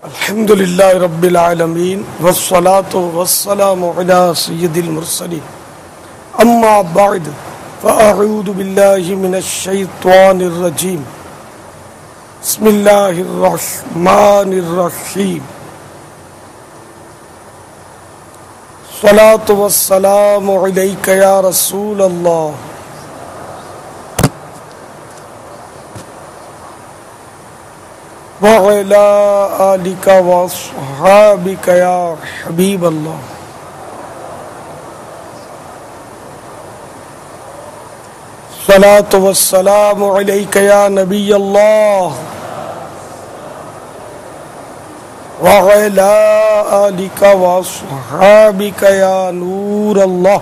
الحمد للہ رب العالمین والصلاة والسلام علی سید المرسلین اما بعد فاعوذ باللہ من الشیطان الرجیم بسم اللہ الرحمن الرحیم الصلاة والسلام علیک یا رسول اللہ وعلى آلك وصحابك يا حبيب الله الصلاة والسلام عليك يا نبي الله وعلى آلك وصحابك يا نور الله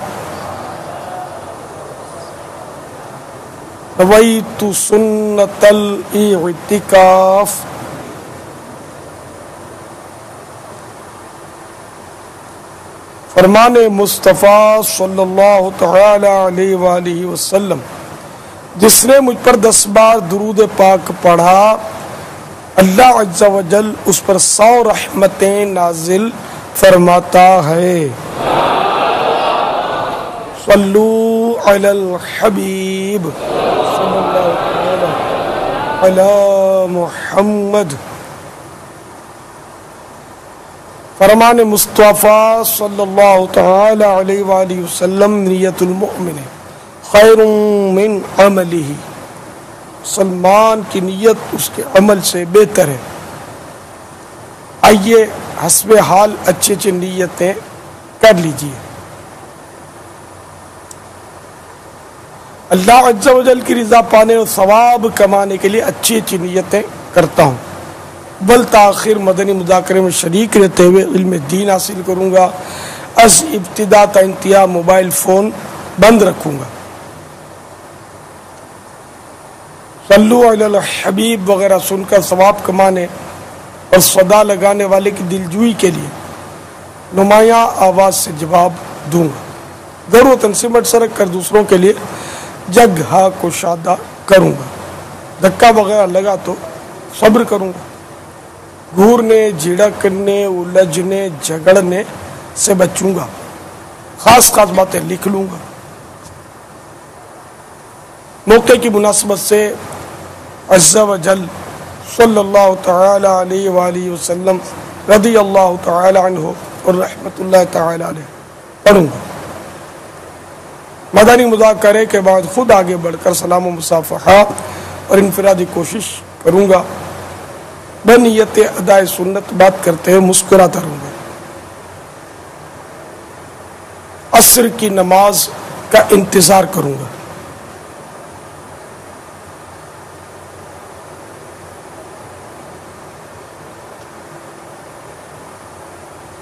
نويت سنة الاعتكاف فرمان مصطفیٰ صلی اللہ تعالی علیہ وآلہ وسلم، جس نے مجھ پر 10 بار درود پاک پڑھا اللہ عز و جل اس پر 100 رحمتیں نازل فرماتا ہے۔ صلو علی الحبیب صلی اللہ علی محمد۔ فرمان مصطفیٰ صلی اللہ تعالی علیہ وآلہ وسلم، نیت المؤمن خیر من عملہ، مسلمان کی نیت اس کے عمل سے بہتر ہے۔ آئیے حسب حال اچھی اچھی نیتیں کر لیجیے۔ اللہ عز و جل کی رضا پانے اور ثواب کمانے کے لیے اچھی اچھی نیتیں کرتا ہوں۔ بل تاخیر مدنی مذاکرے میں شریک رہتے ہوئے علم دین حاصل کروں گا۔ از ابتدا تا انتہا موبائل فون بند رکھوں گا۔ صلو علی الحبیب وغیرہ سن کر ثواب کمانے اور صدا لگانے والے کی دلجوئی کے لیے نمایاں آواز سے جواب دوں گا۔ ضرورت سمٹ سرک کر دوسروں کے لیے جگہ کشادہ کروں گا۔ دھکا وغیرہ لگا تو صبر کروں گا۔ گھورنے، جھڑکنے، الجھنے، جھگڑنے سے بچوں گا۔ خاص باتیں لکھ لوں گا۔ موقع کی مناسبت سے عز و جل صلی اللہ تعالی علیہ وآلہ وسلم رضی اللہ تعالی عنہ اور رحمت اللہ تعالی علیہ پڑھوں گا۔ مدنی مذاکرے کے بعد خود آگے بڑھ کر سلام و مصافحہ اور انفرادی کوشش کروں گا۔ بنیت ادائے سنت بات کرتے ہوئے مسکراتا رہوں گا۔ عصر کی نماز کا انتظار کروں گا۔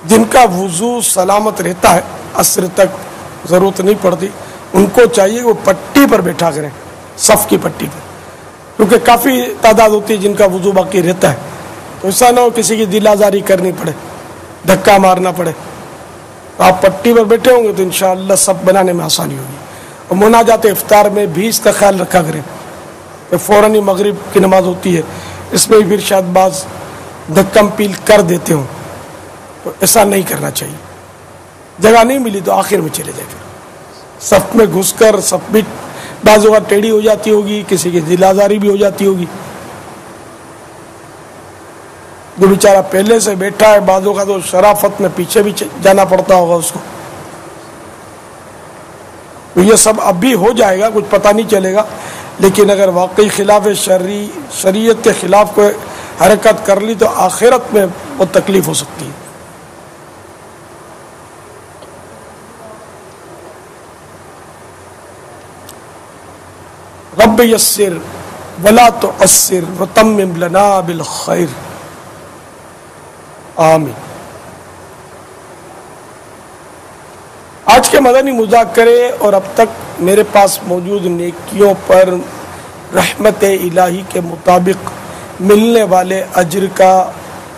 جن کا وضو سلامت رہتا ہے عصر تک ضرورت نہیں پڑتی، ان کو چاہیے وہ پٹی پر بیٹھا کریں، صف کی پٹی پر، کیونکہ کافی تعداد ہوتی ہے جن کا وضو باقی رہتا ہے، تو ایسا نہ ہو کسی کی دل آزاری کرنی پڑے، دھکا مارنا پڑے۔ آپ پٹی پر بیٹھے ہوں گے تو انشاءاللہ سب بنانے میں آسانی ہوگی۔ اور مناجات افطار میں بھی اس کا خیال رکھا کریں کہ فوراً ہی مغرب کی نماز ہوتی ہے، اس میں پھر شاید بعض دھکم پیل کر دیتے ہوں، تو ایسا نہیں کرنا چاہیے۔ جگہ نہیں ملی تو آخر میں چلے جائے، صف میں گھس کر صف بھی بعض اوقات ٹیڑھی ہو جاتی ہوگی، کسی کی دل آزاری بھی ہو جاتی ہوگی۔ جو بیچارہ پہلے سے بیٹھا ہے بعض اوقات تو شرافت میں پیچھے بھی جانا پڑتا ہوگا اس کو، تو یہ سب اب بھی ہو جائے گا، کچھ پتہ نہیں چلے گا۔ لیکن اگر واقعی خلاف شریعت کے خلاف کوئی حرکت کر لی تو آخرت میں بہت تکلیف ہو سکتی ہے۔ رب یسر ولا تعسر وتمم لنا بالخیر، آمین۔ آج کے مدنی مذاکرے اور اب تک میرے پاس موجود نیکیوں پر رحمت الہی کے مطابق ملنے والے اجر کا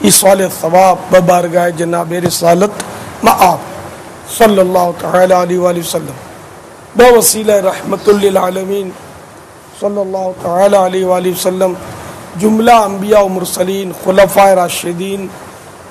ایصال ثواب ببارگاہ جناب رسالت مآب صلی اللہ تعالی علیہ وآلہ وسلم بوسیلہ رحمت للعالمین صلی اللہ تعالی علیہ وآلہ وسلم، جملہ انبیاء و مرسلین، خلفاء راشدین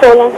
16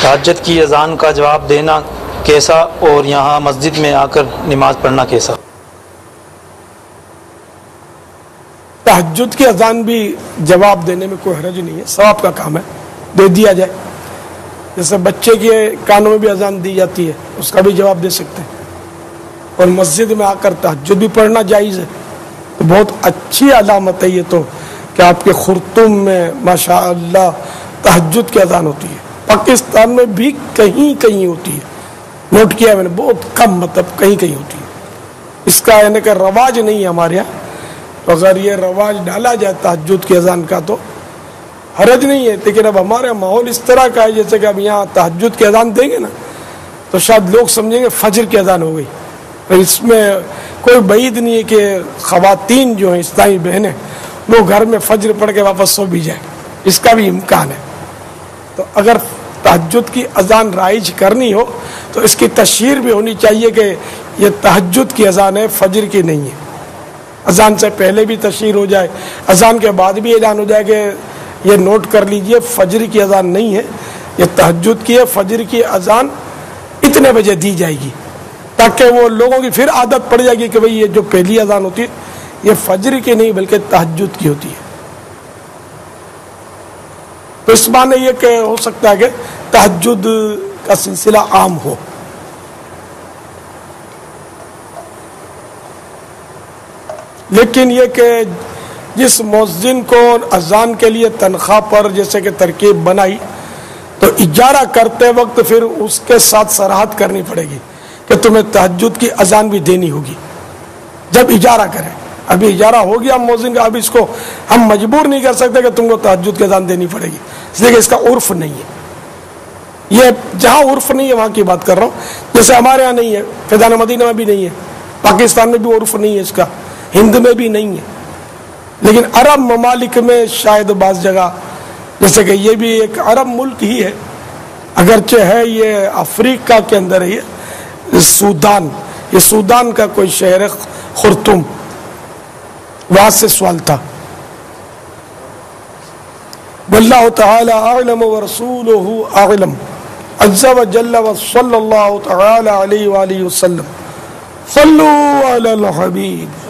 تہجد کی اذان کا جواب دینا کیسا اور یہاں مسجد میں آ کر نماز پڑھنا کیسا؟ تہجد کی اذان بھی جواب دینے میں کوئی حرج نہیں ہے، ثواب کا کام ہے، دے دیا جائے. جیسے بچے کے کانوں میں بھی اذان دی جاتی ہے، اس کا بھی جواب دے سکتے ہیں. اور مسجد میں آ کر تہجد بھی پڑھنا جائز ہے. تو بہت اچھی علامت ہے یہ تو کہ آپ کے خرطوم میں ماشاء اللہ تہجد کی اذان ہوتی ہے. پاکستان میں بھی کہیں کہیں ہوتی ہے، نوٹ کیا میں نے، بہت کم، مطلب کہیں کہیں ہوتی ہے. اس کا یعنی کہ رواج نہیں ہے ہمارے یہاں. تو اگر یہ رواج ڈالا جائے تہجد کی اذان کا تو حرج نہیں ہے. لیکن اب ہمارے ماحول اس طرح کا ہے جیسے کہ اب یہاں تہجد کی اذان دیں گے نا تو شاید لوگ سمجھیں گے فجر کی اذان ہو گئی. اس میں کوئی بعید نہیں ہے کہ خواتین جو ہیں اسلامی بہنیں وہ گھر میں فجر پڑھ کے واپس سو بھی جائیں، اس کا بھی امکان ہے. تو اگر تہجد کی اذان رائج کرنی ہو تو اس کی تشہیر بھی ہونی چاہیے کہ یہ تہجد کی اذان ہے، فجر کی نہیں ہے. اذان سے پہلے بھی تشہیر ہو جائے، اذان کے بعد بھی اعلان ہو جائے کہ یہ نوٹ کر لیجئے فجر کی اذان نہیں ہے، یہ تہجد کی ہے. فجر کی اذان اتنے بجے دی جائے گی تاکہ وہ لوگوں کی پھر عادت پڑ جائے گی کہ بھئی یہ جو پہلی اذان ہوتی ہے یہ فجر کی نہیں بلکہ تہجد کی ہوتی ہے. تو اس معنی یہ کہ ہو سکتا ہے کہ تہجد کا سلسلہ عام ہو. لیکن یہ کہ جس مؤذن کو اذان کے لیے تنخواہ پر جیسے کہ ترکیب بنائی تو اجارہ کرتے وقت پھر اس کے ساتھ صراحت کرنی پڑے گی کہ تمہیں تہجد کی اذان بھی دینی ہوگی جب اجارہ کریں. ابھی اجارہ ہو گیا مؤذن کا، اب اس کو ہم مجبور نہیں کر سکتے کہ تم کو تہجد کی اذان دینی پڑے گی، اس لیے کہ اس کا عرف نہیں ہے. یہ جہاں عرف نہیں ہے وہاں کی بات کر رہا ہوں. جیسے ہمارے یہاں نہیں ہے، فیضان مدینہ میں بھی نہیں ہے، پاکستان میں بھی عرف نہیں ہے اس کا، ہند میں بھی نہیں ہے. لیکن عرب ممالک میں شاید بعض جگہ، جیسے کہ یہ بھی ایک عرب ملک ہی ہے اگرچہ ہے یہ افریقہ کے اندر ہے، یہ سودان کا کوئی شہر ہے خرطوم، وہاں سے سوال تھا. واللہ تعالی اعلم ورسولہ اعلم عز وجل وصلی اللہ تعالی علیہ وآلہ وسلم. صلو علی الحبیب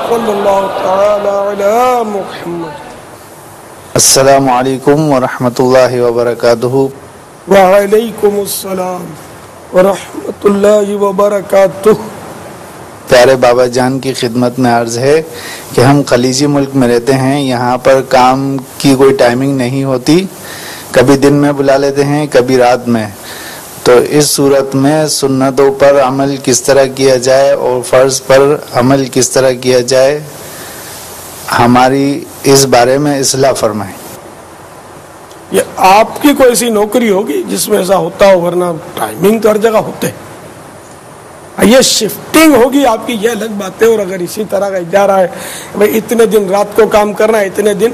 صلی اللہ تعالی علی محمد. السلام علیکم ورحمۃ اللہ وبرکاتہ. وعلیکم السلام ورحمۃ اللہ وبرکاتہ. پیارے بابا جان کی خدمت میں عرض ہے کہ ہم خلیجی ملک میں رہتے ہیں، یہاں پر کام کی کوئی ٹائمنگ نہیں ہوتی، کبھی دن میں بلا لیتے ہیں کبھی رات میں. تو اس صورت میں سنتوں پر عمل کس طرح کیا جائے اور فرض پر عمل کس طرح کیا جائے، ہماری اس بارے میں اصلاح فرمائیں. یہ آپ کی کوئی ایسی نوکری ہوگی جس میں ایسا ہوتا ہو، ورنہ ٹائمنگ تو ہر جگہ ہوتے ہیں. یہ شفٹنگ ہوگی آپ کی، یہ الگ بات ہے. اور اگر اسی طرح کا اجارہ ہے بھائی اتنے دن رات کو کام کرنا ہے، اتنے دن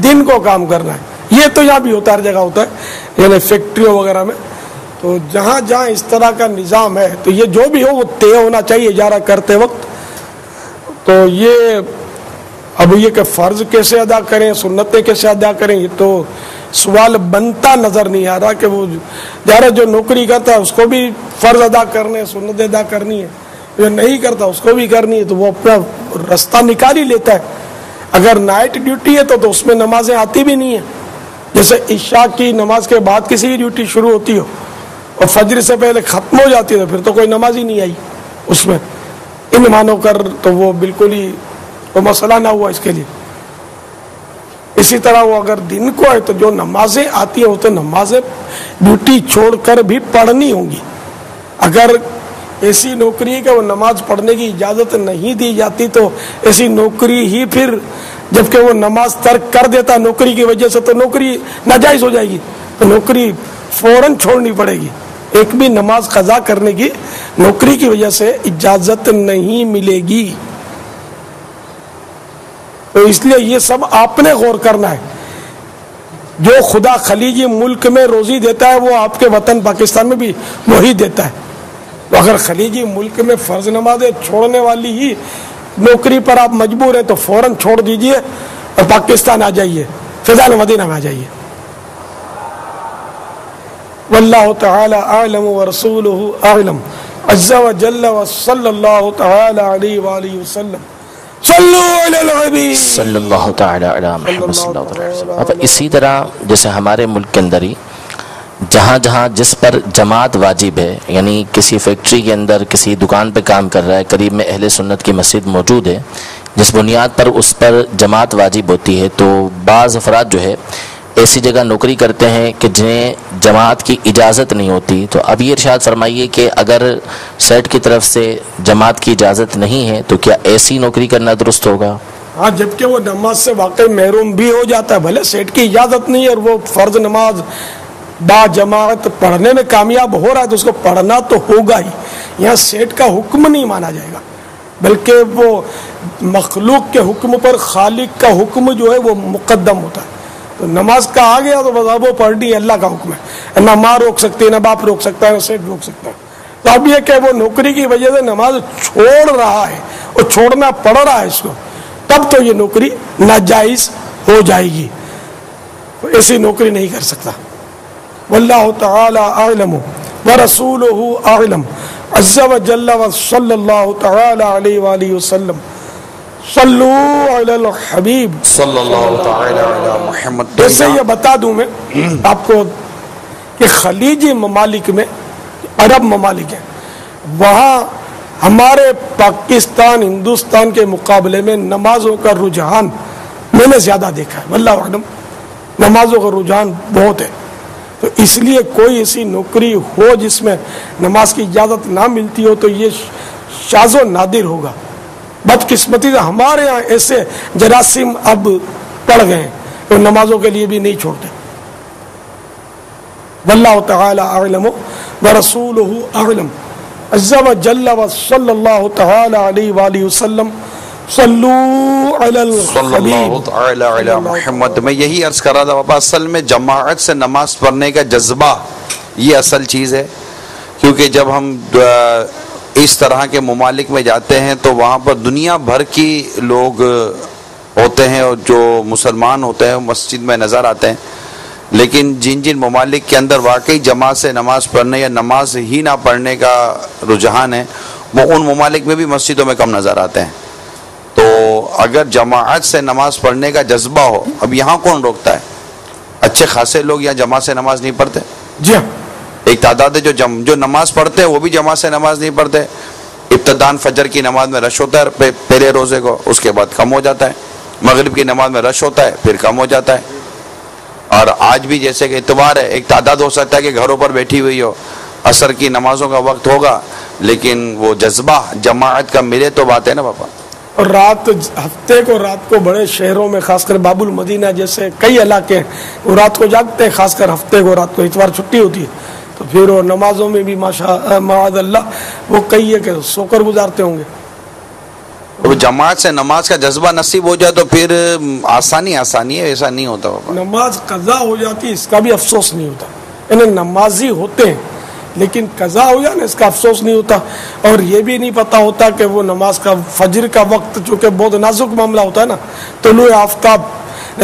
دن کو کام کرنا ہے، یہ تو یہاں بھی ہوتا ہے، ہر جگہ ہوتا ہے، یعنی فیکٹریوں وغیرہ میں. تو جہاں جہاں اس طرح کا نظام ہے تو یہ جو بھی ہو وہ طے ہونا چاہیے اجارہ کرتے وقت. تو یہ اب یہ کہ فرض کیسے ادا کریں، سنتیں کیسے ادا کریں، یہ تو سوال بنتا نظر نہیں آ رہا کہ وہ جارہ جو نوکری کرتا ہے اس کو بھی فرض ادا کرنے، سنت ادا کرنی ہے، جو نہیں کرتا اس کو بھی کرنی ہے، تو وہ اپنا رستہ نکال ہی لیتا ہے. اگر نائٹ ڈیوٹی ہے تو اس میں نمازیں آتی بھی نہیں ہیں. جیسے عشاء کی نماز کے بعد کسی کی ڈیوٹی شروع ہوتی ہو اور فجر سے پہلے ختم ہو جاتی ہے تو پھر تو کوئی نماز ہی نہیں آئی اس میں. ان مانو کر تو وہ بالکل ہی وہ مسئلہ نہ ہوا اس کے لیے. اسی طرح وہ اگر دن کو ہے تو جو نمازیں آتی ہیں وہ تو نمازیں ڈیوٹی چھوڑ کر بھی پڑھنی ہوں گی. اگر ایسی نوکری ہے کہ وہ نماز پڑھنے کی اجازت نہیں دی جاتی تو ایسی نوکری ہی پھر جبکہ وہ نماز ترک کر دیتا نوکری کی وجہ سے تو نوکری ناجائز ہو جائے گی، تو نوکری فوراً چھوڑنی پڑے گی. ایک بھی نماز قضا کرنے کی نوکری کی وجہ سے اجازت نہیں ملے گی. تو اس لیے یہ سب آپ نے غور کرنا ہے. جو خدا خلیجی ملک میں روزی دیتا ہے وہ آپ کے وطن پاکستان میں بھی وہی دیتا ہے. تو اگر خلیجی ملک میں فرض نمازیں چھوڑنے والی ہی نوکری پر آپ مجبور ہیں تو فوراً چھوڑ دیجئے اور پاکستان آ جائیے، فیضان مدینہ میں آ جائیے. واللہ تعالی اعلم ورسولہ اعلم عز وجل وصلی اللہ تعالی علیہ وآلہ وسلم صلو علی الحبیب صلی اللہ تعالی علی محمد صلی اللہ علیہ وسلم. اب اسی طرح جیسے ہمارے ملک کے اندر ہی جہاں جہاں جس پر جماعت واجب ہے، یعنی کسی فیکٹری کے اندر کسی دکان پہ کام کر رہا ہے، قریب میں اہل سنت کی مسجد موجود ہے، جس بنیاد پر اس پر جماعت واجب ہوتی ہے، تو بعض افراد جو ہے ایسی جگہ نوکری کرتے ہیں کہ جنہیں جماعت کی اجازت نہیں ہوتی. تو اب یہ ارشاد فرمائیے کہ اگر سیٹ کی طرف سے جماعت کی اجازت نہیں ہے تو کیا ایسی نوکری کرنا درست ہوگا؟ ہاں، جبکہ وہ نماز سے واقعی محروم بھی ہو جاتا ہے، بھلے سیٹ کی اجازت نہیں ہے اور وہ فرض نماز با جماعت پڑھنے میں کامیاب ہو رہا ہے تو اس کو پڑھنا تو ہوگا ہی. یہاں سیٹ کا حکم نہیں مانا جائے گا، بلکہ وہ مخلوق کے حکم پر خالق کا حکم جو ہے وہ مقدم ہوتا ہے. تو نماز کا آ گیا تو بس اب وہ پڑھنی ہے، اللہ کا حکم ہے، نہ ماں روک سکتی ہے، نہ باپ روک سکتا ہے، نہ سیٹ روک سکتا ہے. تو اب یہ کہ وہ نوکری کی وجہ سے نماز چھوڑ رہا ہے اور چھوڑنا پڑ رہا ہے اس کو، تب تو یہ نوکری ناجائز ہو جائے گی. ایسی نوکری نہیں کر سکتا. واللہ تعالی اعلم ورسولہ اعلم عز وجل وصلی اللہ تعالی علیہ وآلہ وسلم صلو علی الحبیب صلی اللہ تعالی علی محمد. جیسے یہ بتا دوں میں آپ کو کہ خلیجی ممالک میں، عرب ممالک ہیں، وہاں ہمارے پاکستان ہندوستان کے مقابلے میں نمازوں کا رجحان میں نے زیادہ دیکھا ہے. واللہ اعلم نمازوں کا رجحان بہت ہے. تو اس لیے کوئی ایسی نوکری ہو جس میں نماز کی اجازت نہ ملتی ہو تو یہ شاذ و نادر ہوگا. بدقسمتی سے ہمارے یہاں ایسے جراثیم اب پڑ گئے ہیں تو نمازوں کے لیے بھی نہیں چھوڑتے. واللہ تعالی اعلم ورسولہ اعلم عز وجل وصلی اللہ تعالی علیہ وآلہ وسلم صلو علی الحبیب تعالی علی محمد. میں یہی عرض کر رہا تھا بابا، اصل میں جماعت سے نماز پڑھنے کا جذبہ یہ اصل چیز ہے. کیونکہ جب ہم اس طرح کے ممالک میں جاتے ہیں تو وہاں پر دنیا بھر کی لوگ ہوتے ہیں اور جو مسلمان ہوتے ہیں مسجد میں نظر آتے ہیں، لیکن جن جن ممالک کے اندر واقعی جماعت سے نماز پڑھنے یا نماز ہی نہ پڑھنے کا رجحان ہے، وہ ان ممالک میں بھی مسجدوں میں کم نظر آتے ہیں. تو اگر جماعت سے نماز پڑھنے کا جذبہ ہو، اب یہاں کون روکتا ہے؟ اچھے خاصے لوگ یہاں جماعت سے نماز نہیں پڑھتے. جی ہاں، ایک تعداد ہے جو نماز پڑھتے ہیں، وہ بھی جماعت سے نماز نہیں پڑھتے. ابتداءً فجر کی نماز میں رش ہوتا ہے پہلے روزے کو، اس کے بعد کم ہو جاتا ہے. مغرب کی نماز میں رش ہوتا ہے پھر کم ہو جاتا ہے. اور آج بھی جیسے کہ اتوار ہے، ایک تعداد ہو سکتا ہے کہ گھروں پر بیٹھی ہوئی ہو، عصر کی نمازوں کا وقت ہوگا، لیکن وہ جذبہ جماعت کا ملے تو بات ہے نا پاپا. اور ہفتے کو رات کو بڑے شہروں میں خاص کر باب المدینہ جیسے کئی علاقے ہیں وہ رات کو جاگتے ہیں، خاص کر ہفتے کو رات کو، اتوار چھٹی ہوتی ہے تو پھر وہ نمازوں میں بھی معاذ اللہ وہ کئی ہے کہ سو کر گزارتے ہوں گے. جماعت سے نماز کا جذبہ نصیب ہو جائے تو پھر آسانی ہے، ایسا نہیں ہوتا بابا. نماز قضا ہو جاتی ہے اس کا بھی افسوس نہیں ہوتا. یعنی نمازی ہوتے ہیں لیکن قضا ہو جائے نا اس کا افسوس نہیں ہوتا. اور یہ بھی نہیں پتا ہوتا کہ وہ نماز کا فجر کا وقت چونکہ بہت نازک معاملہ ہوتا ہے نا، طلوع آفتاب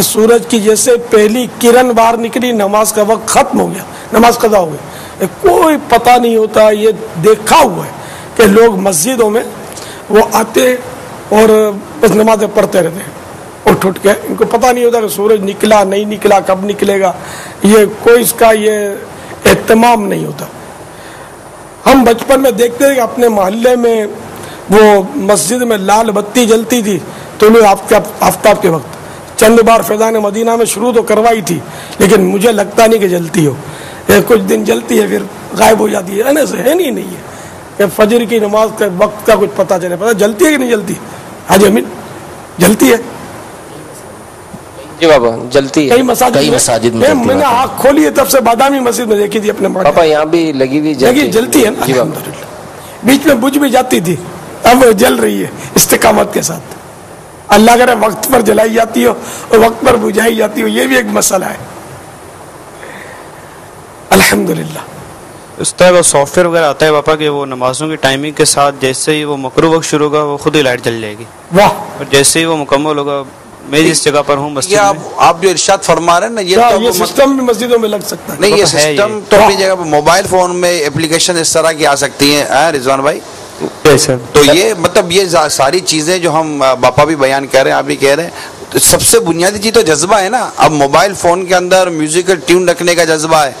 سورج کی جیسے پہلی کرن باہر نکلی نماز کا وقت ختم ہو گیا، نماز قضا ہو گئی. کوئی پتہ نہیں ہوتا. یہ دیکھا ہوا ہے کہ لوگ مسجدوں میں وہ آتے اور بس نمازیں پڑھتے رہتے ہیں اٹھ کے، ان کو پتہ نہیں ہوتا کہ سورج نکلا نہیں نکلا، کب نکلے گا، یہ کوئی اس کا یہ اہتمام نہیں ہوتا. ہم بچپن میں دیکھتے تھے کہ اپنے محلے میں وہ مسجد میں لال بتی جلتی تھی طلوع آفتاب کے وقت. چند بار فیضان مدینہ میں شروع تو کروائی تھی لیکن مجھے لگتا نہیں کہ جلتی ہو. کچھ دن جلتی ہے پھر غائب ہو جاتی ہے. ہے نہیں ہے کہ فجر کی نماز کے وقت کا کچھ پتہ چلے. پتہ جلتی ہے کہ نہیں جلتی؟ حاج امین جلتی ہے؟ جی بابا جلتی ہے. کئی مساجد میں میں نے آنکھ کھولی ہے تب سے بادامی مسجد میں دیکھی تھی اپنے پاپا، یہاں بھی لگی ہوئی جلتی ہے نا. بیچ میں بجھ بھی جاتی تھی، اب جل رہی ہے استقامت کے ساتھ. اللہ کرے وقت پر جلائی جاتی ہو اور وقت پر بجھائی جاتی ہو، یہ بھی ایک مسئلہ ہے. الحمدللہ. اس طرح وہ سافٹ ویئر وغیرہ آتا ہے پاپا کہ وہ نمازوں کی ٹائمنگ کے ساتھ جیسے ہی وہ مکرو وقت شروع ہوگا وہ خود ہی لائٹ جل جائے گی. واہ. اور جیسے ہی وہ مکمل ہوگا میں جس جگہ پر ہوں مسجد یہ میں، آپ جو ارشاد فرما رہے ہیں نا، یہ سسٹم بھی مسجدوں میں لگ سکتا ہے. نہیں، یہ تو ہے سسٹم یہ. تو اپنی جگہ پہ موبائل فون میں اپلیکیشن اس طرح کی آ سکتی ہیں رضوان بھائی. تو یہ مطلب یہ ساری چیزیں جو ہم باپا بھی بیان کر رہے ہیں، آپ بھی کہہ رہے ہیں، تو سب سے بنیادی چیز تو جذبہ ہے نا. اب موبائل فون کے اندر میوزیکل ٹیون رکھنے کا جذبہ ہے.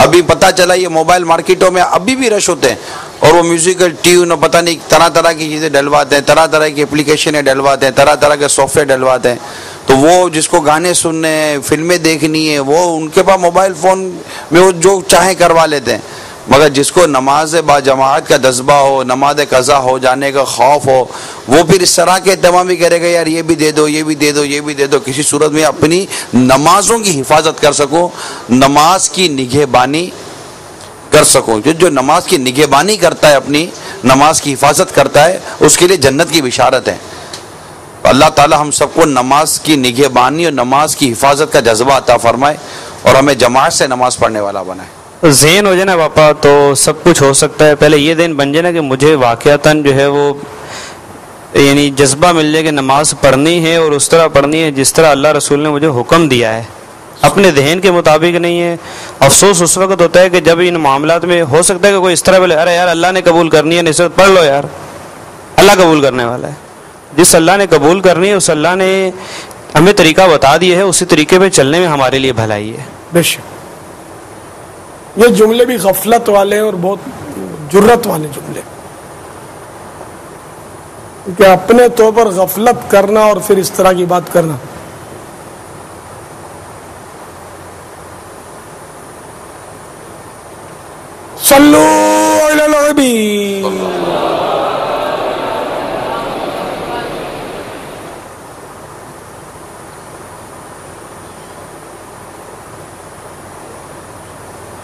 ابھی پتہ چلا یہ موبائل مارکیٹوں میں ابھی بھی رش ہوتے ہیں، اور وہ میوزیکل ٹیون اور پتہ نہیں طرح طرح کی چیزیں ڈلواتے ہیں، طرح طرح کی اپلیکیشنیں ڈلواتے ہیں، طرح طرح کے سافٹ ویئر ڈلواتے ہیں. تو وہ جس کو گانے سننے ہیں، فلمیں دیکھنی ہے، وہ ان کے پاس موبائل فون میں وہ جو چاہیں کروا لیتے ہیں. مگر جس کو نماز با جماعت کا جذبہ ہو، نماز قضا ہو جانے کا خوف ہو، وہ پھر اس طرح کے اہتمام بھی کرے گا، یار یہ بھی دے دو، یہ بھی دے دو، یہ بھی دے دو. کسی صورت میں اپنی نمازوں کی حفاظت کر سکو، نماز کی نگہبانی کر سکو. جو نماز کی نگہبانی کرتا ہے، اپنی نماز کی حفاظت کرتا ہے، اس کے لیے جنت کی بشارت ہے. اللہ تعالی ہم سب کو نماز کی نگہبانی اور نماز کی حفاظت کا جذبہ عطا فرمائے، اور ہمیں جماعت سے نماز پڑھنے والا بنائے. ذہن ہو جائے نا پاپا تو سب کچھ ہو سکتا ہے. پہلے یہ دن بن جائے نا کہ مجھے واقعتاً جو ہے وہ یعنی جذبہ مل جائے کہ نماز پڑھنی ہے، اور اس طرح پڑھنی ہے جس طرح اللہ رسول نے مجھے حکم دیا ہے، اپنے ذہن کے مطابق نہیں ہے. افسوس اس وقت ہوتا ہے کہ جب ان معاملات میں ہو سکتا ہے کہ کوئی اس طرح بولے، ارے یار اللہ نے قبول کرنی ہے، نسبت پڑھ لو یار، اللہ قبول کرنے والا ہے. جس اللہ نے قبول کرنی ہے اس اللہ نے ہمیں طریقہ بتا دیا ہے، اسی طریقے پہ چلنے میں ہمارے لیے بھلائی ہے. بے شک یہ جملے بھی غفلت والے اور بہت جرت والے جملے، کہ اپنے طور پر غفلت کرنا اور پھر اس طرح کی بات کرنا. صلو علی النبی.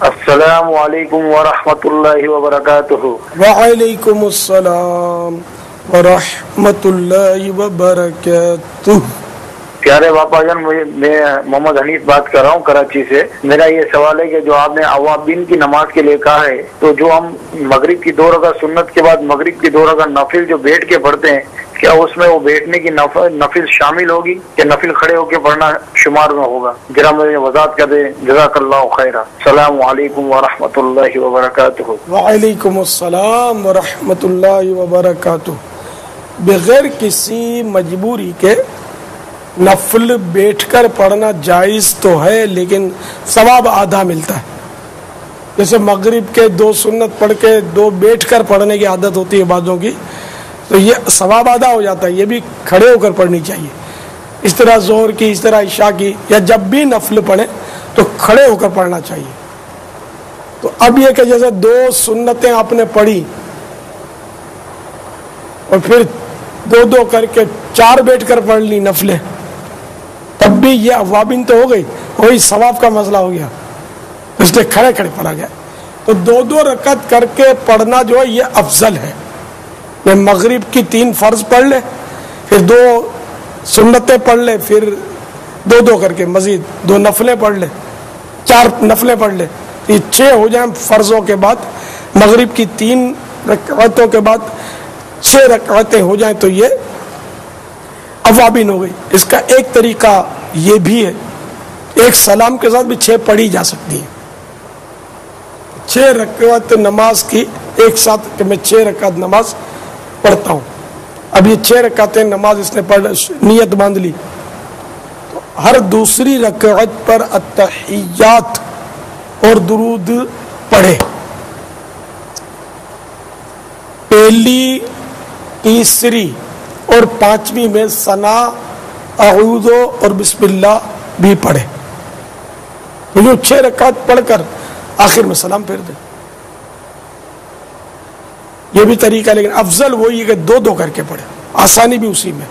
السلام علیکم ورحمۃ اللہ وبرکاتہ. وعلیکم السلام ورحمۃ اللہ وبرکاتہ. پیارے باپا جان، میں محمد حنیف بات کر رہا ہوں کراچی سے. میرا یہ سوال ہے کہ جو آپ نے اوابین کی نماز کے لیے کہا ہے، تو جو ہم مغرب کی 2 رکعت سنت کے بعد مغرب کی 2 رکعت نفل جو بیٹھ کے پڑھتے ہیں، کیا اس میں وہ بیٹھنے کی نفل شامل ہوگی کہ نفل کھڑے ہو کے پڑھنا شمار میں ہوگا؟ ذرا مجھے وضاحت کر دیں، جزاک اللہ خیرہ. السلام علیکم ورحمۃ اللہ وبرکاتہ. وعلیکم السلام ورحمۃ اللہ وبرکاتہ. بغیر کسی مجبوری کے نفل بیٹھ کر پڑھنا جائز تو ہے، لیکن ثواب آدھا ملتا ہے. جیسے مغرب کے 2 سنت پڑھ کے 2 بیٹھ کر پڑھنے کی عادت ہوتی ہے بعضوں کی، تو یہ ثواب آدھا ہو جاتا ہے. یہ بھی کھڑے ہو کر پڑھنی چاہیے. اس طرح ظہر کی، اس طرح عشاء کی، یا جب بھی نفل پڑھیں تو کھڑے ہو کر پڑھنا چاہیے. تو اب یہ کہ جیسے 2 سنتیں آپ نے پڑھی اور پھر 2 کر کے 4 بیٹھ کر پڑھ لی نفلیں، تب بھی یہ اوابین تو ہو گئی، وہی ثواب کا مسئلہ ہو گیا، اس لیے کھڑے کھڑے پڑھا گیا. تو 2 رکعت کر کے پڑھنا جو ہے یہ افضل ہے. میں مغرب کی 3 فرض پڑھ لے، پھر 2 سنتیں پڑھ لے، پھر 2 کر کے مزید 2 نفلیں پڑھ لے، 4 نفلیں پڑھ لے، یہ 6 ہو جائیں فرضوں کے بعد. مغرب کی 3 رکعتوں کے بعد 6 رکعتیں ہو جائیں تو یہ اوابین ہو گئی. اس کا ایک طریقہ یہ بھی ہے، ایک سلام کے ساتھ بھی 6 پڑھی جا سکتی ہیں. 6 رکعت نماز کی ایک ساتھ کہ میں 6 رکعت نماز پڑھتا ہوں. اب یہ 6 رکعتیں نماز اس نے پڑھ نیت باندھ لی، تو ہر دوسری رکعت پر التحیات اور درود پڑھے. پہلی، تیسری اور 5ویں میں ثنا، اعوذ اور بسم اللہ بھی پڑھے. جو 6 رکعت پڑھ کر آخر میں سلام پھیر دے. یہ بھی طریقہ، لیکن افضل وہی ہے کہ 2 کر کے پڑھے، آسانی بھی اسی میں.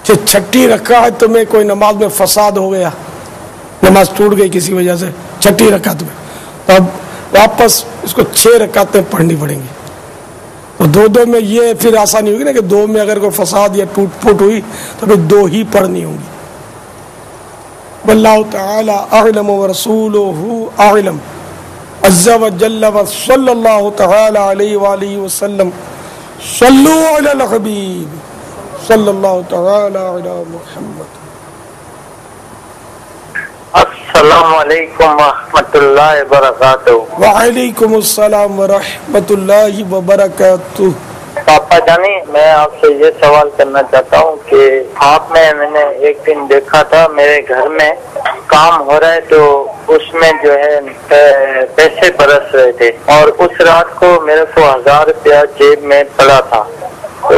کہ 6ٹھی رکعت تو میں کوئی نماز میں فساد ہو گیا، نماز ٹوٹ گئی کسی وجہ سے 6ٹھی رکعت میں، تو اب واپس اس کو 6 رکعتیں پڑھنی پڑیں گی. اور 2 میں یہ پھر آسانی ہوگی نا کہ 2 میں اگر کوئی فساد یا ٹوٹ پھوٹ ہوئی تو پھر 2 ہی پڑھنی ہوں گی. واللہ تعالی اعلم ورسولہ اعلم. عز و جل و صلی اللہ تعالی علیہ وآلہ وسلم صلو علی الحبیب صلی اللہ تعالی علی محمد. السلام علیکم ورحمۃ اللہ وبرکاتہ. وعلیکم السلام ورحمۃ اللہ وبرکاتہ. پاپا جانی میں آپ سے یہ سوال کرنا چاہتا ہوں کہ آپ میں نے ایک دن دیکھا تھا میرے گھر میں کام ہو رہا ہے تو اس میں جو ہے پیسے برس رہے تھے اور اس رات کو میرے کو 1000 روپیہ جیب میں پڑا تھا تو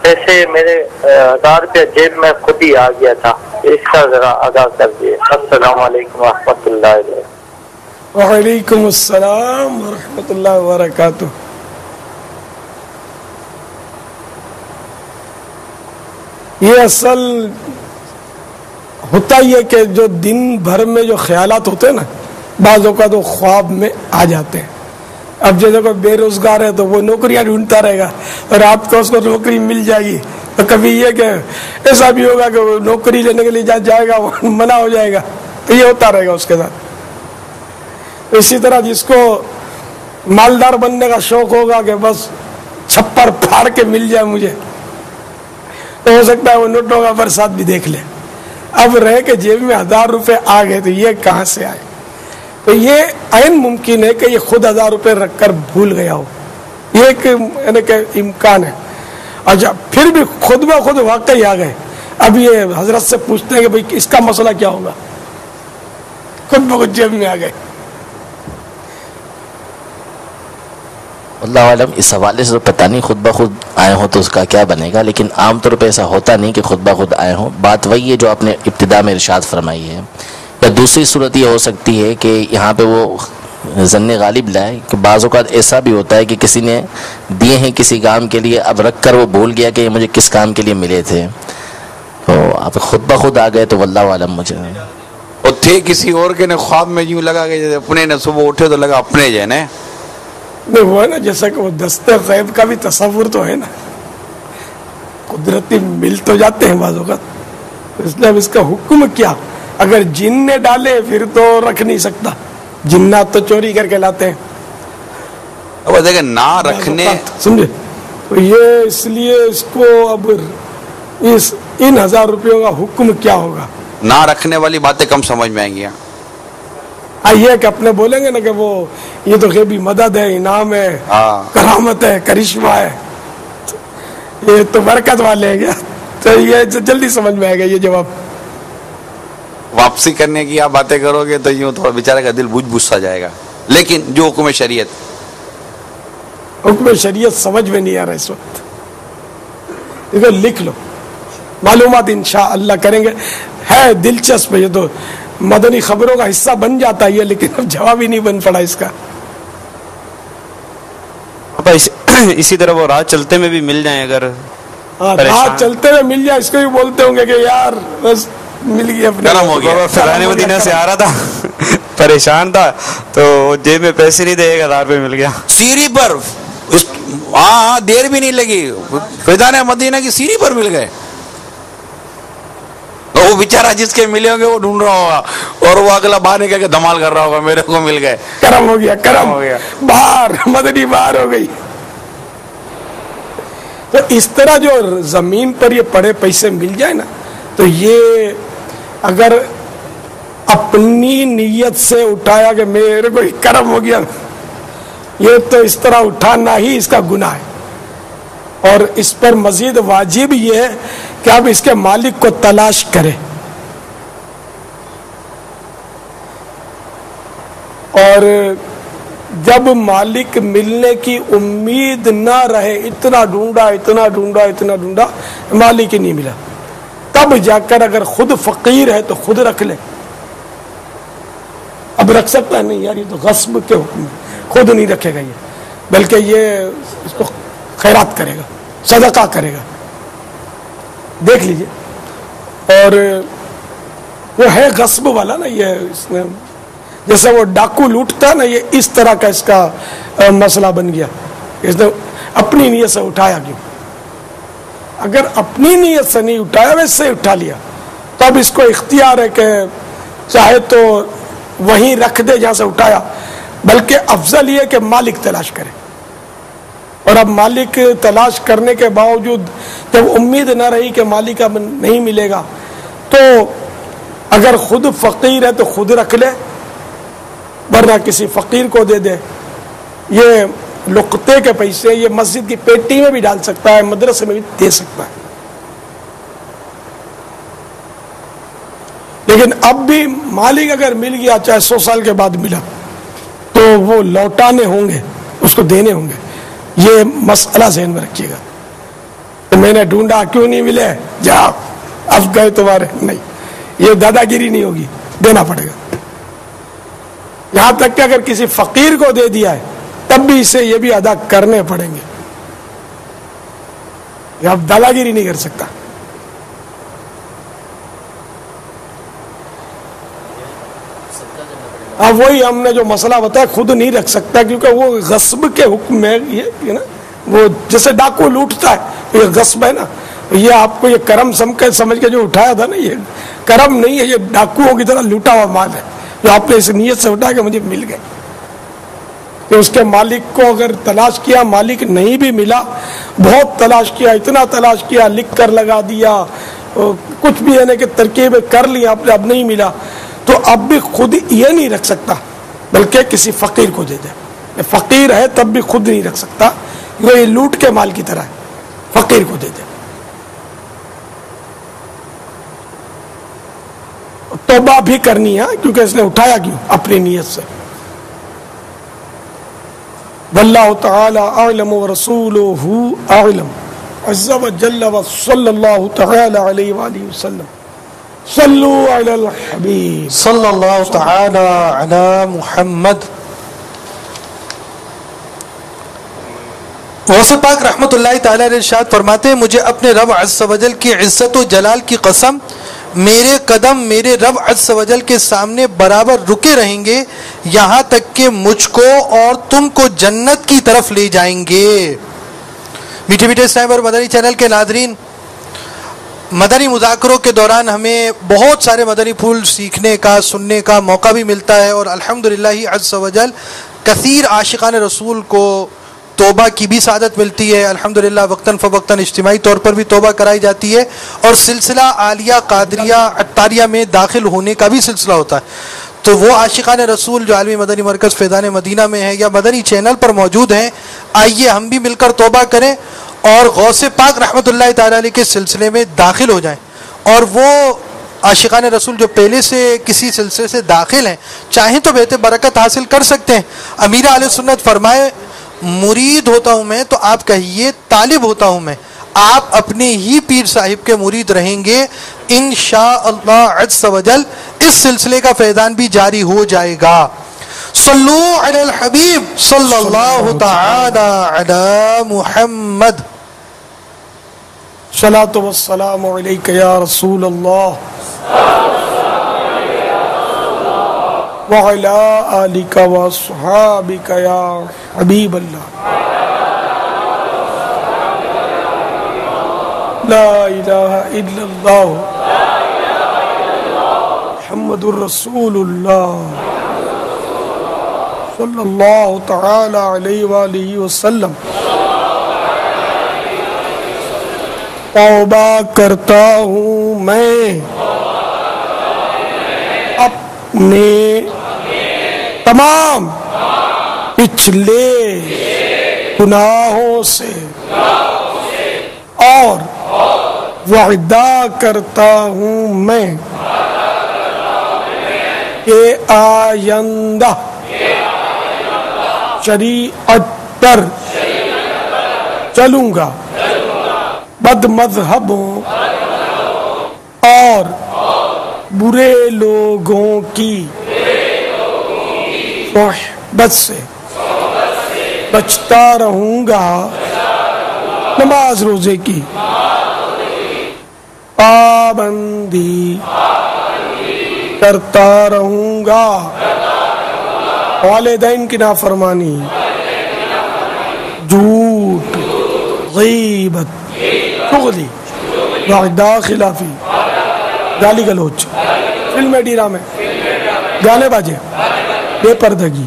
پیسے میرے 1000 روپیہ جیب میں خود ہی آ گیا تھا. اس کا ذرا ادا کر دیے. السلام علیکم ورحمۃ اللہ وبرکاتہ. وعلیکم السلام ورحمۃ اللہ وبرکاتہ. یہ اصل ہوتا ہی ہے کہ جو دن بھر میں جو خیالات ہوتے ہیں نا بعض اوقات وہ خواب میں آ جاتے ہیں. اب جیسے کوئی بے روزگار ہے تو وہ نوکریاں ڈھونڈتا رہے گا اور رات کو اس کو نوکری مل جائے گی. تو کبھی یہ کہ ایسا بھی ہوگا کہ وہ نوکری لینے کے لیے جائے گا وہ منع ہو جائے گا. تو یہ ہوتا رہے گا اس کے ساتھ. اسی طرح جس کو مالدار بننے کا شوق ہوگا کہ بس چھپر پھاڑ کے مل جائے مجھے تو ہو سکتا ہے وہ نوٹوں کا برسات بھی دیکھ لے. اب رہے کہ جیب میں 1000 روپے آ گئے تو یہ کہاں سے آئے. تو یہ عین ممکن ہے کہ یہ خود 1000 روپے رکھ کر بھول گیا ہو. یہ ایک یعنی کہ امکان ہے. اچھا پھر بھی خود بخود واقعی آ گئے. اب یہ حضرت سے پوچھتے ہیں کہ بھئی اس کا مسئلہ کیا ہوگا. خود بخود جیب میں آ گئے. اللہ عالم اس حوالے سے تو پتہ نہیں خود بخود آئے ہوں تو اس کا کیا بنے گا، لیکن عام طور پہ ایسا ہوتا نہیں کہ خود بخود آئے ہوں. بات وہی ہے جو آپ نے ابتدا میں ارشاد فرمائی ہے. یا دوسری صورت یہ ہو سکتی ہے کہ یہاں پہ وہ ظن غالب لائے کہ بعض اوقات ایسا بھی ہوتا ہے کہ کسی نے دیے ہیں کسی کام کے لیے، اب رکھ کر وہ بھول گیا کہ یہ مجھے کس کام کے لیے ملے تھے، تو آپ خود بخود آ گئے تو واللہ عالم. مجھے اور تھے کسی اور کے نے خواب میں یوں لگا کہ اپنے نے صبح اٹھے تو لگا اپنے جو ہے نا نہیں وہ ہے نا جیسا کہ وہ دست غیب کا بھی تصور تو ہے نا. قدرتی مل تو جاتے ہیں بعض اوقات. اس لیے اب اس کا حکم کیا. اگر جن نے ڈالے پھر تو رکھ نہیں سکتا. جنات تو چوری کر کے لاتے ہیں. اب دیکھیں نہ رکھنے سمجھے تو یہ اس لیے اس کو اب ان 1000 روپیوں کا حکم کیا ہوگا. نہ رکھنے والی باتیں کم سمجھ میں آئیں گی. یہ کہ اپنے بولیں گے نا کہ وہ یہ تو غیبی مدد ہے، انعام ہے، کرامت ہے، کرشمہ ہے، یہ تو برکت والے ہیں. تو یہ جلدی سمجھ میں آئے گا یہ جواب. واپسی کرنے کی آپ باتیں کرو گے تو یوں تھوڑا بیچارے کا دل بوجھ سا جائے گا. لیکن جو حکم شریعت سمجھ میں نہیں آ رہا اس وقت. دیکھو لکھ لو معلومات انشاءاللہ کریں گے. ہے دلچسپ. یہ تو مدنی خبروں کا حصہ بن جاتا ہے لیکن اب جواب ہی نہیں بن پڑا اس کا. اسی طرح وہ راہ چلتے میں بھی مل جائیں اگر راہ چلتے ہوئے مل جائے اس کو بھی بولتے ہوں گے کہ یار بس مل گیا گرم ہو گیا. فرانے مدینہ سے آ رہا تھا پریشان تھا تو جیب میں پیسے نہیں دے 1000 روپے مل گیا سیری پر. ہاں دیر بھی نہیں لگی فیضان مدینہ کی سیری پر مل گئے. وہ بیچارہ جس کے ملے ہوں گے وہ ڈھونڈ رہا ہوگا اور وہ اگلا باہر نکل کے دھمال کر رہا ہوگا میرے کو مل گئے. کرم ہو گیا کرم ہو گیا باہر مدنی باہر ہو گئی. تو اس طرح جو زمین پر یہ پڑے پیسے مل جائے نا تو یہ اگر اپنی نیت سے اٹھایا کہ میرے کو کرم ہو گیا یہ تو اس طرح اٹھانا ہی اس کا گناہ ہے. اور اس پر مزید واجب یہ ہے کہ آپ اس کے مالک کو تلاش کریں. اور جب مالک ملنے کی امید نہ رہے اتنا ڈھونڈا مالک ہی نہیں ملا تب جا کر اگر خود فقیر ہے تو خود رکھ لے. اب رکھ سکتا ہے نہیں یار یہ تو غصب کے حکم خود نہیں رکھے گا یہ بلکہ یہ اس کو خیرات کرے گا صدقہ کرے گا. دیکھ لیجئے. اور وہ ہے غصب والا نا یہ اس میں جیسے وہ ڈاکو لوٹتا نا یہ اس طرح کا اس کا مسئلہ بن گیا. اس نے اپنی نیت سے اٹھایا کیوں. اگر اپنی نیت سے نہیں اٹھایا ویسے ہی اٹھا لیا تو اب اس کو اختیار ہے کہ چاہے تو وہیں رکھ دے جہاں سے اٹھایا بلکہ افضل یہ کہ مالک تلاش کرے. اور اب مالک تلاش کرنے کے باوجود جب امید نہ رہی کہ مالک اب نہیں ملے گا تو اگر خود فقیر ہے تو خود رکھ لے ورنہ کسی فقیر کو دے دے. یہ لقطے کے پیسے یہ مسجد کی پیٹی میں بھی ڈال سکتا ہے, مدرسے میں بھی دے سکتا ہے. لیکن اب بھی مالک اگر مل گیا چاہے 100 سال کے بعد ملا تو وہ لوٹانے ہوں گے, اس کو دینے ہوں گے. یہ مسئلہ ذہن میں رکھیے گا. تو میں نے ڈھونڈا کیوں نہیں ملے, جا اب گئے تمہارے, نہیں, یہ دادا گیری نہیں ہوگی, دینا پڑے گا. یہاں تک کہ اگر کسی فقیر کو دے دیا ہے تب بھی اسے یہ بھی ادا کرنے پڑیں گے. یہ اب دادا گیری نہیں کر سکتا. اب وہی ہم نے جو مسئلہ بتایا خود نہیں رکھ سکتا کیونکہ وہ غصب کے حکم میں یہ نا, وہ جیسے ڈاکو لوٹتا ہے یہ غصب ہے نا. یہ آپ کو یہ کرم سمجھ کے جو اٹھایا تھا نا, یہ کرم نہیں ہے, یہ ڈاکوؤں کی طرح لوٹا ہوا مال ہے جو آپ نے اس نیت سے اٹھا کے مجھے مل گئے. کہ اس کے مالک کو اگر تلاش کیا, مالک نہیں بھی ملا, بہت تلاش کیا, اتنا تلاش کیا, لکھ کر لگا دیا, کچھ بھی یعنی کہ ترکیبیں کر لی آپ نے, اب نہیں ملا, تو اب بھی خود یہ نہیں رکھ سکتا بلکہ کسی فقیر کو دے دے. فقیر ہے تب بھی خود نہیں رکھ سکتا, یہ لوٹ کے مال کی طرح ہے, فقیر کو دے دے. توبہ بھی کرنی ہے کیونکہ اس نے اٹھایا کیوں اپنی نیت سے. واللہ تعالی اعلم ورسولہ اعلم عز وجل وصلی اللہ تعالی علیہ وآلہ وسلم. صلو علی الحبیب صلی اللہ تعالی علی محمد. غوث پاک رحمۃ اللہ تعالی علیہ ارشاد فرماتے ہیں, مجھے اپنے رب عز و جل کی عزت و جلال کی قسم, میرے قدم میرے رب عز و جل کے سامنے برابر رکے رہیں گے یہاں تک کہ مجھ کو اور تم کو جنت کی طرف لے جائیں گے. میٹھے میٹھے اسلام اور مدنی چینل کے ناظرین, مدنی مذاکروں کے دوران ہمیں بہت سارے مدنی پھول سیکھنے کا سننے کا موقع بھی ملتا ہے, اور الحمدللہ عز و جل کثیر عاشقان رسول کو توبہ کی بھی سعادت ملتی ہے. الحمدللہ وقتاً فوقتاً اجتماعی طور پر بھی توبہ کرائی جاتی ہے, اور سلسلہ عالیہ قادریہ عطاریہ میں داخل ہونے کا بھی سلسلہ ہوتا ہے. تو وہ عاشقان رسول جو عالمی مدنی مرکز فیضان مدینہ میں ہیں یا مدنی چینل پر موجود ہیں, آئیے ہم بھی مل کر توبہ کریں اور غوث پاک رحمۃ اللہ تعالی علیہ کے سلسلے میں داخل ہو جائیں. اور وہ عاشقان رسول جو پہلے سے کسی سلسلے سے داخل ہیں چاہیں تو بہتر برکت حاصل کر سکتے ہیں. امیر اہل سنت فرمائے, مرید ہوتا ہوں میں تو آپ کہیے طالب ہوتا ہوں میں. آپ اپنے ہی پیر صاحب کے مرید رہیں گے, انشاءاللہ عز و جل اس سلسلے کا فیضان بھی جاری ہو جائے گا. صلو علی الحبیب صلی اللہ تعالی علی محمد. صلاۃ والسلام علیک یا رسول اللہ وعلی آلک واصحابک یا حبیب اللہ. لا الہ الا اللہ محمد الرسول اللہ صلی اللہ تعالی علیہ وآلہ وسلم. توبہ کرتا ہوں میں اپنے تمام پچھلے گناہوں سے اور وعدہ کرتا ہوں میں کہ آئندہ شریعت پر چلوں گا, بد مذہبوں اور برے لوگوں کی صحبت سے بچتا رہوں گا, نماز روزے کی پابندی کرتا رہوں گا, والدین کی نافرمانی, جھوٹ, غیبت, چغلی, وعدہ خلافی, گالی گلوچ, فلم ڈرامے, گانے باجے, بے پردگی,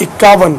51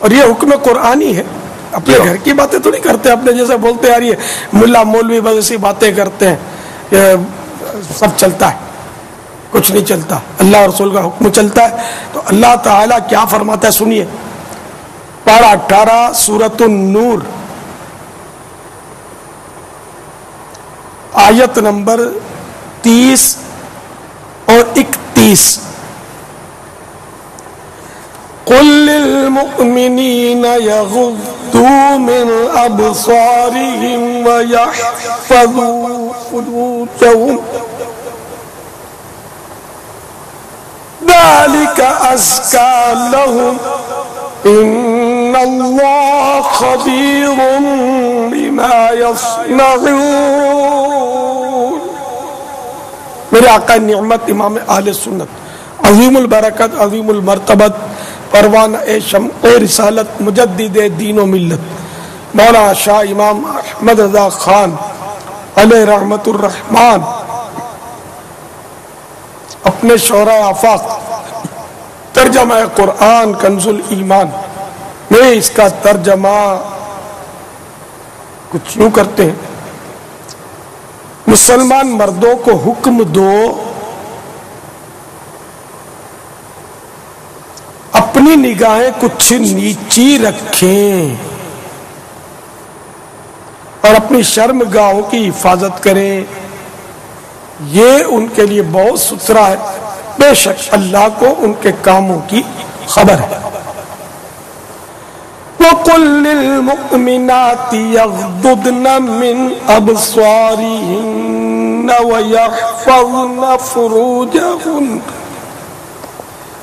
اور یہ حکم قرآنی ہے. اپنے گھر کی باتیں تھوڑی کرتے ہیں, اپنے جیسے بولتے یار یہ ملا مولوی بس ایسی باتیں کرتے ہیں, یہ سب چلتا ہے. کچھ نہیں چلتا, اللہ اور رسول کا حکم چلتا ہے. تو اللہ تعالیٰ کیا فرماتا ہے سنیے, پارہ 18 سورۃ النور آیت نمبر 30 اور 31. قل للمؤمنین یغضوا من ابصارهم ویحفظوا فروجهم ذلك ازکی لهم ان اللہ خبیر بما یصنعون. میرے آقا نعمت امام اہل سنت عظیم البرکت عظیم المرتبت پروانہ شمع رسالت مجدد دین و ملت مولانا شاہ امام احمد رضا خان علیہ رحمت الرحمن اپنے شعراء آفاق ترجمہ قرآن کنز الایمان میں اس کا ترجمہ کچھ یوں کرتے ہیں, مسلمان مردوں کو حکم دو اپنی نگاہیں کچھ نیچی رکھیں اور اپنی شرمگاہوں کی حفاظت کریں, یہ ان کے لیے بہت ستھرا ہے, بے شک اللہ کو ان کے کاموں کی خبر ہے. وَقُلْ لِلْمُؤْمِنَاتِ يَغْضُضْنَ مِنْ أَبْصَارِهِنَّ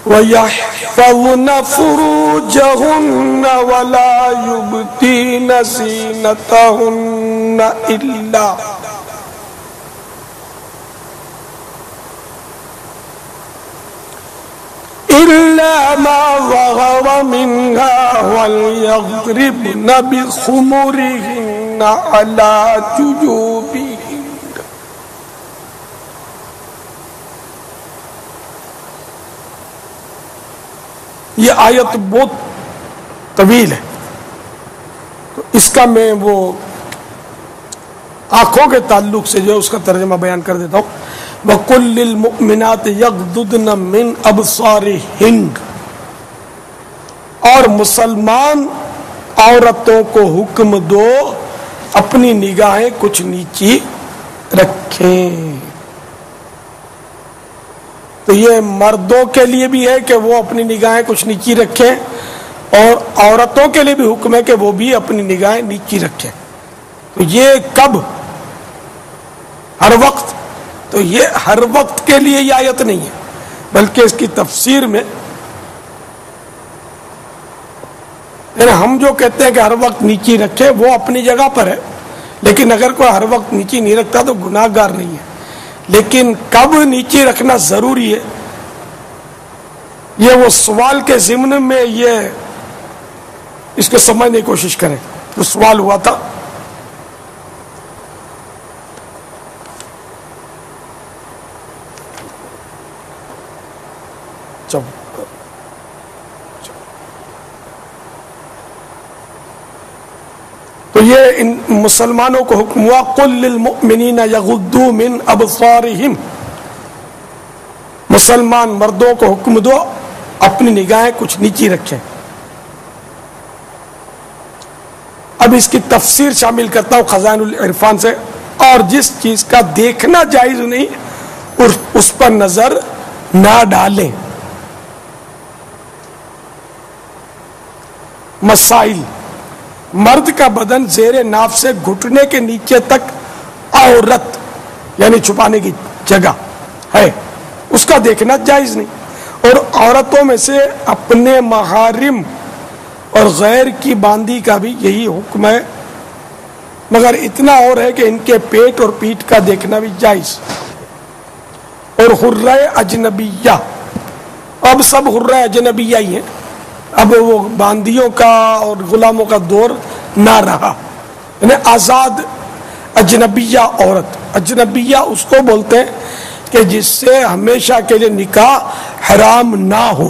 وَيَحْفَظْنَ فُرُوجَهُنَّ وَلَا يُبْدِينَ زِينَتَهُنَّ إِلَّا مَا ظَهَرَ مِنْهَا وَلْيَضْرِبْنَ بِخُمُرِهِنَّ عَلَى جُيُوبِهِنَّ. یہ آیت بہت طویل ہے, تو اس کا میں وہ آنکھوں کے تعلق سے جو اس کا ترجمہ بیان کر دیتا ہوں. وَقُلْ لِلْمُؤْمِنَاتِ يَغْضُضْنَ مِنْ أَبْصَارِهِنَّ, اور مسلمان عورتوں کو حکم دو اپنی نگاہیں کچھ نیچی رکھیں. تو یہ مردوں کے لیے بھی ہے کہ وہ اپنی نگاہیں کچھ نیچی رکھیں, اور عورتوں کے لیے بھی حکم ہے کہ وہ بھی اپنی نگاہیں نیچی رکھیں. تو یہ کب؟ ہر وقت؟ تو یہ ہر وقت کے لیے یہ آیت نہیں ہے, بلکہ اس کی تفسیر میں ہم جو کہتے ہیں کہ ہر وقت نیچی رکھے وہ اپنی جگہ پر ہے, لیکن اگر کوئی ہر وقت نیچی نہیں رکھتا تو گناہ گار نہیں ہے. لیکن کب نیچی رکھنا ضروری ہے, یہ وہ سوال کے ضمن میں یہ اس کو سمجھنے کی کوشش کریں. جو سوال ہوا تھا تو یہ ان مسلمانوں کو حکم ہوا قل للمؤمنین یغضوا من ابصارہم, مسلمان مردوں کو حکم دو اپنی نگاہیں کچھ نیچی رکھیں. اب اس کی تفسیر شامل کرتا ہوں خزائن العرفان سے. اور جس چیز کا دیکھنا جائز نہیں اس پر نظر نہ ڈالیں. مسائل: مرد کا بدن زیر ناف سے گھٹنے کے نیچے تک عورت یعنی چھپانے کی جگہ ہے, اس کا دیکھنا جائز نہیں. اور عورتوں میں سے اپنے محارم اور غیر کی باندی کا بھی یہی حکم ہے, مگر اتنا اور ہے کہ ان کے پیٹ اور پیٹھ کا دیکھنا بھی جائز. اور حرہ اجنبیہ, اب سب حرہ اجنبیہ ہی ہیں, اب وہ باندیوں کا اور غلاموں کا دور نہ رہا. یعنی آزاد اجنبیہ عورت, اجنبیہ اس کو بولتے ہیں کہ جس سے ہمیشہ کے لیے نکاح حرام نہ ہو.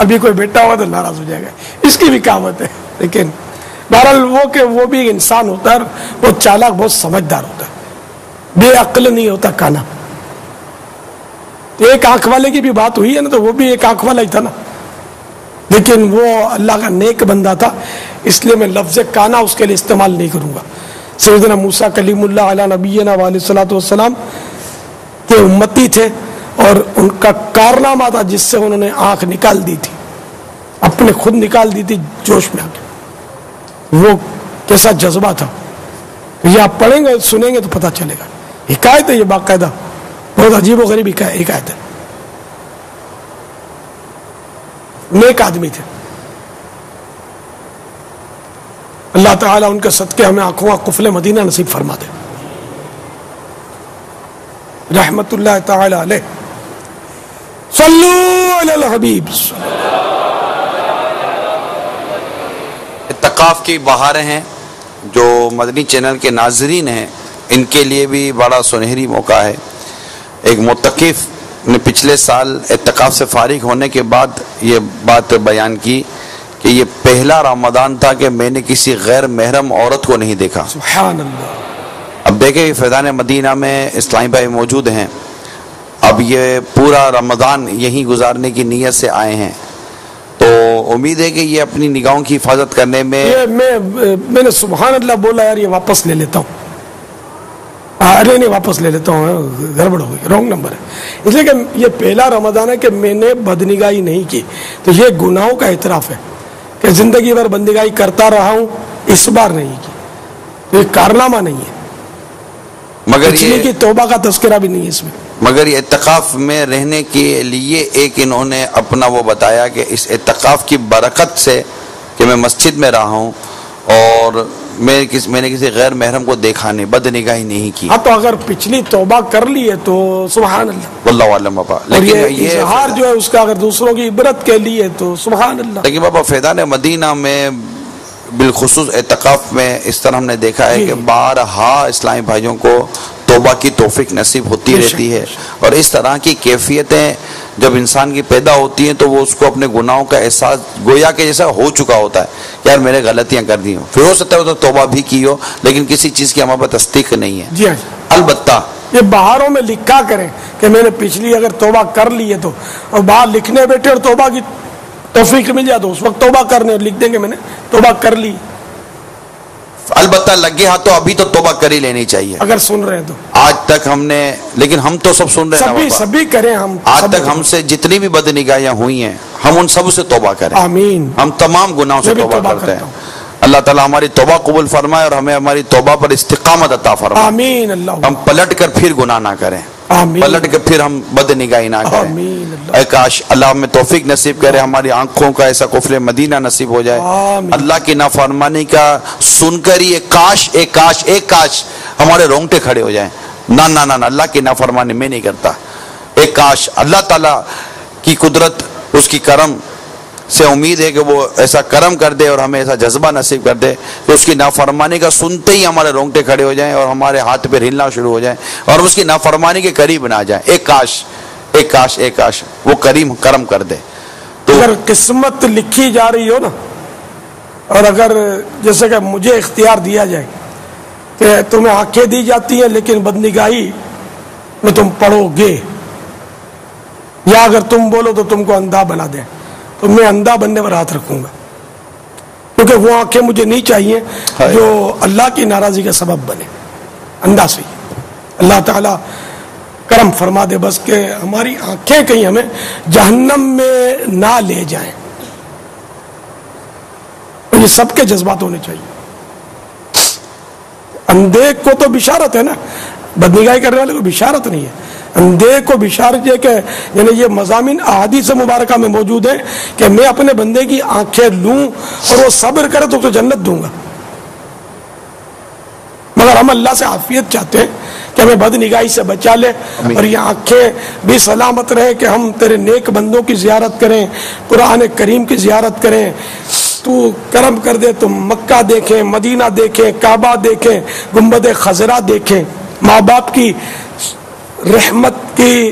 ابھی کوئی بیٹا ہوا تو ناراض ہو جائے گا، اس کی بھی کہاوت ہے. لیکن بہرحال وہ بھی انسان ہوتا ہے، وہ چالاک بہت سمجھدار ہوتا ہے، بے عقل نہیں ہوتا کانا. ایک آنکھ والے کی بھی بات ہوئی ہے نا، تو وہ بھی ایک آنکھ والا ہی تھا نا، لیکن وہ اللہ کا نیک بندہ تھا، اس لیے میں لفظ کانا اس کے لیے استعمال نہیں کروں گا. سیدنا موسیٰ کلیم اللہ علیہ نبینا علیہ الصلوۃ والسلام کے امتی تھے، اور ان کا کارنامہ تھا جس سے انہوں نے آنکھ نکال دی تھی، اپنے خود نکال دی تھی جوش میں آ کے. وہ کیسا جذبہ تھا، یہ آپ پڑھیں گے سنیں گے تو پتہ چلے گا. حکایت ہے یہ، باقاعدہ بہت عجیب و غریب حکایت ہے. نیک آدمی تھے. اللہ تعالیٰ ان کے صدقے ہمیں آنکھوں کا قفل مدینہ نصیب فرما دے. رحمت اللہ تعالی علیہ. صلو علی الحبیب. اعتکاف کی بہاریں ہیں جو مدنی چینل کے ناظرین ہیں، ان کے لیے بھی بڑا سنہری موقع ہے. ایک معتکف نے پچھلے سال اعتکاف سے فارغ ہونے کے بعد یہ بات بیان کی کہ یہ پہلا رمضان تھا کہ میں نے کسی غیر محرم عورت کو نہیں دیکھا. سبحان اللہ. اب دیکھیں فیضان مدینہ میں اسلامی بھائی موجود ہیں، اب یہ پورا رمضان یہیں گزارنے کی نیت سے آئے ہیں، تو امید ہے کہ یہ اپنی نگاہوں کی حفاظت کرنے میں میں نے سبحان اللہ بولا یار، یہ واپس لے لیتا ہوں. ارے نہیں واپس لے لیتا ہوں، گڑبڑ ہو گئی، رانگ نمبر ہے. اس لیے کہ یہ پہلا رمضان ہے کہ میں نے بدنگاہی نہیں کی، تو یہ گناہوں کا اعتراف ہے کہ زندگی بھر بندگاہی کرتا رہا ہوں، اس بار نہیں کی. تو یہ کارنامہ نہیں ہے، مگر پچھلی کی توبہ کا تذکرہ بھی نہیں ہے اس میں. مگر یہ اعتکاف میں رہنے کے لیے ایک انہوں نے اپنا وہ بتایا کہ اس اعتکاف کی برکت سے کہ میں مسجد میں رہا ہوں اور میں نے کسی غیر محرم کو دیکھا نہیں، بد نگاہی نہیں کی. ہاں تو اگر پچھلی توبہ کر لی ہے تو سبحان اللہ، واللہ عالم بابا. لیکن یہ اظہار جو ہے اس کا اگر دوسروں کی عبرت کے لیے تو سبحان اللہ. لیکن بابا فیضان مدینہ میں بالخصوص اعتکاف میں اس طرح ہم نے دیکھا ہے کہ بارہا اسلامی بھائیوں کو توبہ کی توفیق نصیب ہوتی رہتی ہے، اور اس طرح کی کیفیتیں جب انسان کی پیدا ہوتی ہیں تو وہ اس کو اپنے گناہوں کا احساس گویا کہ جیسا ہو چکا ہوتا ہے، یار میں نے غلطیاں کر دی ہوں. پھر ہو سکتا ہے تو توبہ بھی کی ہو، لیکن کسی چیز کی ہمارے پاس تصدیق نہیں ہے. جی ہاں، البتہ یہ بہاروں میں لکھا کریں کہ میں نے پچھلی اگر توبہ کر لی ہے تو، اور باہر لکھنے بیٹھے اور توبہ کی توفیق مل جائے تو اس وقت توبہ کرنے اور لکھ دیں گے میں نے توبہ کر لی. البتہ لگے ہاں تو ابھی تو توبہ کر ہی لینی چاہیے اگر سن رہے ہیں تو. آج تک ہم نے، لیکن ہم تو سب سن رہے ہیں، سبھی کریں. ہم آج تک ہم سے جتنی بھی بد نگاہیاں ہوئی ہیں ہم ان سب سے توبہ کریں. آمین. ہم تمام گناہوں سے توبہ کرتے ہیں. اللہ تعالیٰ ہماری توبہ قبول فرمائے اور ہمیں ہماری توبہ پر استقامت عطا فرمائے. آمین. اللہ ہم پلٹ کر پھر گناہ نہ کریں، پلٹ کے پھر ہم بد نگاہی نہ کریں. اے کاش اللہ ہمیں توفیق نصیب کرے، ہماری آنکھوں کا ایسا قفل مدینہ نصیب ہو جائے. اللہ کی نافرمانی کا سن کر ہی ایک کاش ہمارے رونگٹے کھڑے ہو جائیں. نہ نہ نہ اللہ کی نافرمانی میں نہیں کرتا. ایک کاش اللہ تعالیٰ کی قدرت، اس کی کرم سے امید ہے کہ وہ ایسا کرم کر دے اور ہمیں ایسا جذبہ نصیب کر دے کہ اس کی نافرمانی کا سنتے ہی ہمارے رونگٹے کھڑے ہو جائیں اور ہمارے ہاتھ پہ ہلنا شروع ہو جائیں اور اس کی نافرمانی کے قریب نہ جائیں. ایک کاش وہ کرم کر دے. تو اگر قسمت لکھی جا رہی ہو نا، اور اگر جیسے کہ مجھے اختیار دیا جائے کہ تمہیں آنکھیں دی جاتی ہیں لیکن بدنگاہی میں تم پڑھو گے، یا اگر تم بولو تو تم کو اندھا بنا دیں، تو میں اندھا بننے پر ہاتھ رکھوں گا، کیونکہ وہ آنکھیں مجھے نہیں چاہیے جو اللہ کی ناراضی کا سبب بنے. اندھا سے اللہ تعالیٰ کرم فرما دے بس کہ ہماری آنکھیں کہیں ہمیں جہنم میں نہ لے جائیں. یہ سب کے جذبات ہونے چاہیے. اندھے کو تو بشارت ہے نا، بدنگاہی کرنے والے کو بشارت نہیں ہے. اندھے کو بشارت ہے کہ یعنی یہ مضامین احادیث مبارکہ میں موجود ہیں کہ میں اپنے بندے کی آنکھیں لوں اور وہ صبر کرے تو جنت دوں گا. مگر ہم اللہ سے عافیت چاہتے ہیں کہ ہمیں بد نگاہی سے بچا لے اور یہ آنکھیں بھی سلامت رہے کہ ہم تیرے نیک بندوں کی زیارت کریں، قرآن کریم کی زیارت کریں. تو کرم کر دے تو مکہ دیکھیں، مدینہ دیکھیں، کعبہ دیکھیں، گنبد خضرا دیکھیں، ماں باپ کی رحمت کی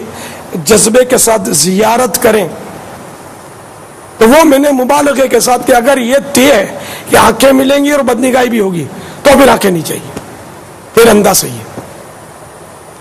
جذبے کے ساتھ زیارت کریں. تو وہ میں نے مبالغے کے ساتھ کہ اگر یہ طے ہے کہ آنکھیں ملیں گی اور بدنگاہی بھی ہوگی تو پھر آنکھیں نہیں چاہیے، پھر اندھا صحیح ہے۔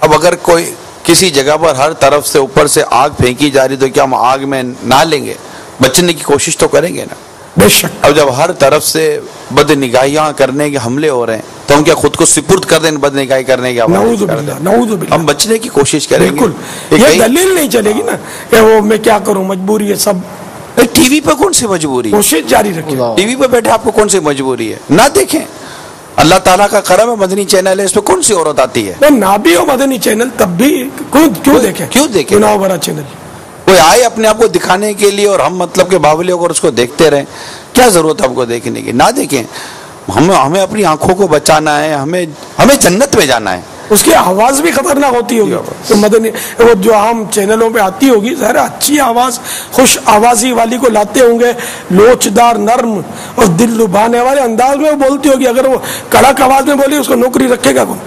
اب اگر کوئی کسی جگہ پر ہر طرف سے اوپر سے آگ پھینکی جا رہی تو کیا ہم آگ میں نہ لیں گے؟ بچنے کی کوشش تو کریں گے نا، بے شک۔ اب جب ہر طرف سے بد نگاہیاں کرنے کے حملے ہو رہے ہیں تو ہم کیا خود کو سپرد کر دیں بد نگاہی کرنے کے حوالے؟ نعوذ باللہ، نعوذ باللہ۔ ہم بچنے کی کوشش کریں گے۔ بالکل، یہ دلیل نہیں چلے گی نا کہ وہ میں کیا کروں، مجبوری ہے سب۔ ٹی وی پہ کون سی مجبوری؟ کوشش جاری رکھیں۔ ٹی وی پہ بیٹھے آپ کو کون سی مجبوری ہے؟ نہ دیکھیں، اللہ تعالیٰ کا کرم ہے، مدنی چینل ہے، اس پہ کون سی عورت آتی ہے؟ وہ نہ بھی ہو مدنی چینل تب بھی کیوں دیکھیں گناہ بھرا چینل؟ کوئی آئے اپنے آپ کو دکھانے کے لیے اور ہم مطلب کے باولی ہو کر اس کو دیکھتے رہیں، کیا ضرورت ہے آپ کو دیکھنے کی؟ نہ دیکھیں، ہمیں اپنی آنکھوں کو بچانا ہے، ہمیں جنت میں جانا ہے۔ اس کی آواز بھی خطرناک ہوتی ہوگی تو مدنی وہ جو عام چینلوں پہ آتی ہوگی، ظاہر اچھی آواز، خوش آوازی والی کو لاتے ہوں گے، لوچدار، نرم اور دل لبھانے والے انداز میں وہ بولتی ہوگی۔ اگر وہ کڑک آواز میں بولی اس کو نوکری رکھے گا کون؟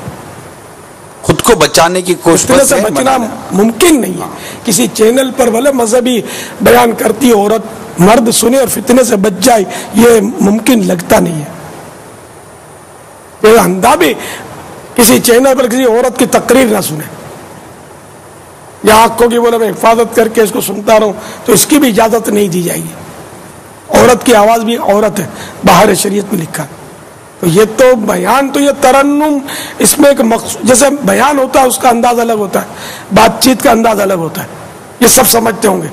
خود کو بچانے کی کوشش سے بچنا ممکن نہیں ہے۔ کسی چینل پر بھلے مذہبی بیان کرتی عورت، مرد سنے اور فتنے سے بچ جائے، یہ ممکن لگتا نہیں ہے۔ یہ اندھا بھی کسی چینل پر کسی عورت کی تقریر نہ سنے، یا آنکھوں کی بولے میں حفاظت کر کے اس کو سنتا رہوں، تو اس کی بھی اجازت نہیں دی جائے گی۔ عورت کی آواز بھی عورت ہے، باہر شریعت میں لکھا ہے۔ تو یہ تو بیان، تو یہ ترنم، اس میں ایک جیسے بیان ہوتا ہے اس کا انداز الگ ہوتا ہے، بات چیت کا انداز الگ ہوتا ہے، یہ سب سمجھتے ہوں گے۔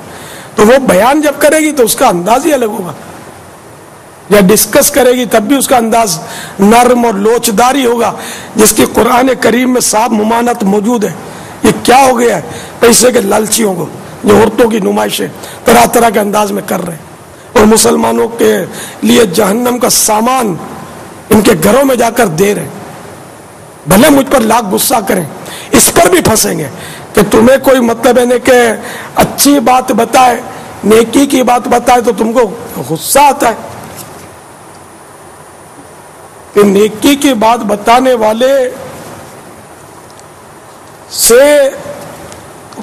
تو وہ بیان جب کرے گی تو اس کا انداز ہی الگ ہوگا، یا ڈسکس کرے گی تب بھی اس کا انداز نرم اور لوچداری ہوگا، جس کی قرآن کریم میں صاف ممانعت موجود ہے۔ یہ کیا ہو گیا ہے؟ پیسے کے لالچیوں کو جو عورتوں کی نمائشیں طرح طرح کے انداز میں کر رہے ہیں، اور مسلمانوں کے لیے جہنم کا سامان ان کے گھروں میں جا کر دے رہے ہیں۔ بھلے مجھ پر لاکھ غصہ کریں، اس پر بھی پھنسیں گے کہ تمہیں کوئی مطلب ہے نہیں کہ اچھی بات بتائے، نیکی کی بات بتائے تو تم کو غصہ آتا ہے کہ نیکی کی بات بتانے والے سے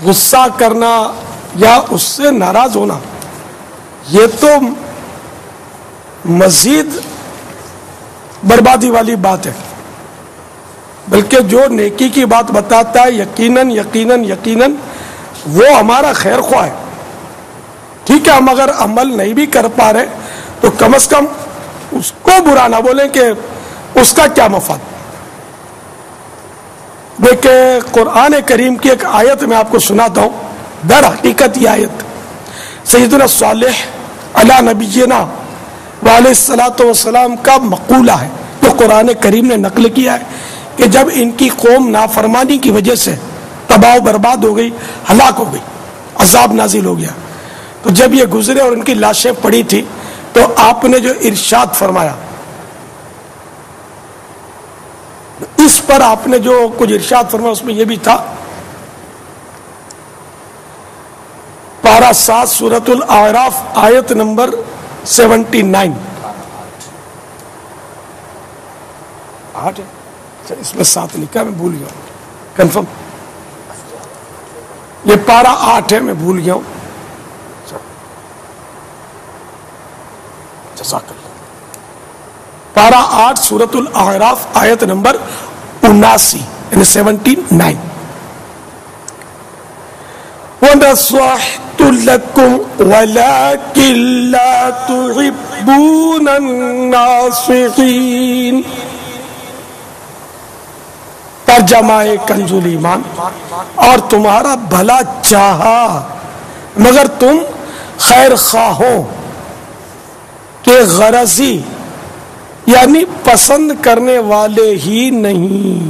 غصہ کرنا یا اس سے ناراض ہونا، یہ تو مزید بربادی والی بات ہے۔ بلکہ جو نیکی کی بات بتاتا ہے یقیناً وہ ہمارا خیر خواہ ہے۔ ٹھیک ہے، ہم اگر عمل نہیں بھی کر پا رہے تو کم از کم اس کو برا نہ بولیں کہ اس کا کیا مفاد۔ دیکھیں قرآن کریم کی ایک آیت میں آپ کو سناتا ہوں۔ در حقیقت یہ آیت سیدنا صالح علی نبینا وعلیہ الصلوۃ والسلام کا مقولہ ہے، جو قرآن کریم نے نقل کیا ہے کہ جب ان کی قوم نافرمانی کی وجہ سے تباہ و برباد ہو گئی، ہلاک ہو گئی، عذاب نازل ہو گیا، تو جب یہ گزرے اور ان کی لاشیں پڑی تھی تو آپ نے جو ارشاد فرمایا، اس پر آپ نے جو کچھ ارشاد فرمایا اس میں یہ بھی تھا، پارہ 7 سورۃ الاعراف آیت نمبر 79، اس میں 7 لکھا ہے، میں بھول گیا ہوں، کنفرم یہ پارہ 8 ہے، میں بھول گیا ہوں۔ جزاک اللہ۔ پارہ 8 سورۃ الاعراف آیت نمبر 79 یعنی 79۔ وَنَصَحْتُ لَكُمْ وَلَكِنْ لَا تُحِبُّونَ النَّاصِحِينَ۔ ترجمہ کنز الایمان، اور تمہارا بھلا چاہا مگر تم خیر خواہوں کے غرضی یعنی پسند کرنے والے ہی نہیں،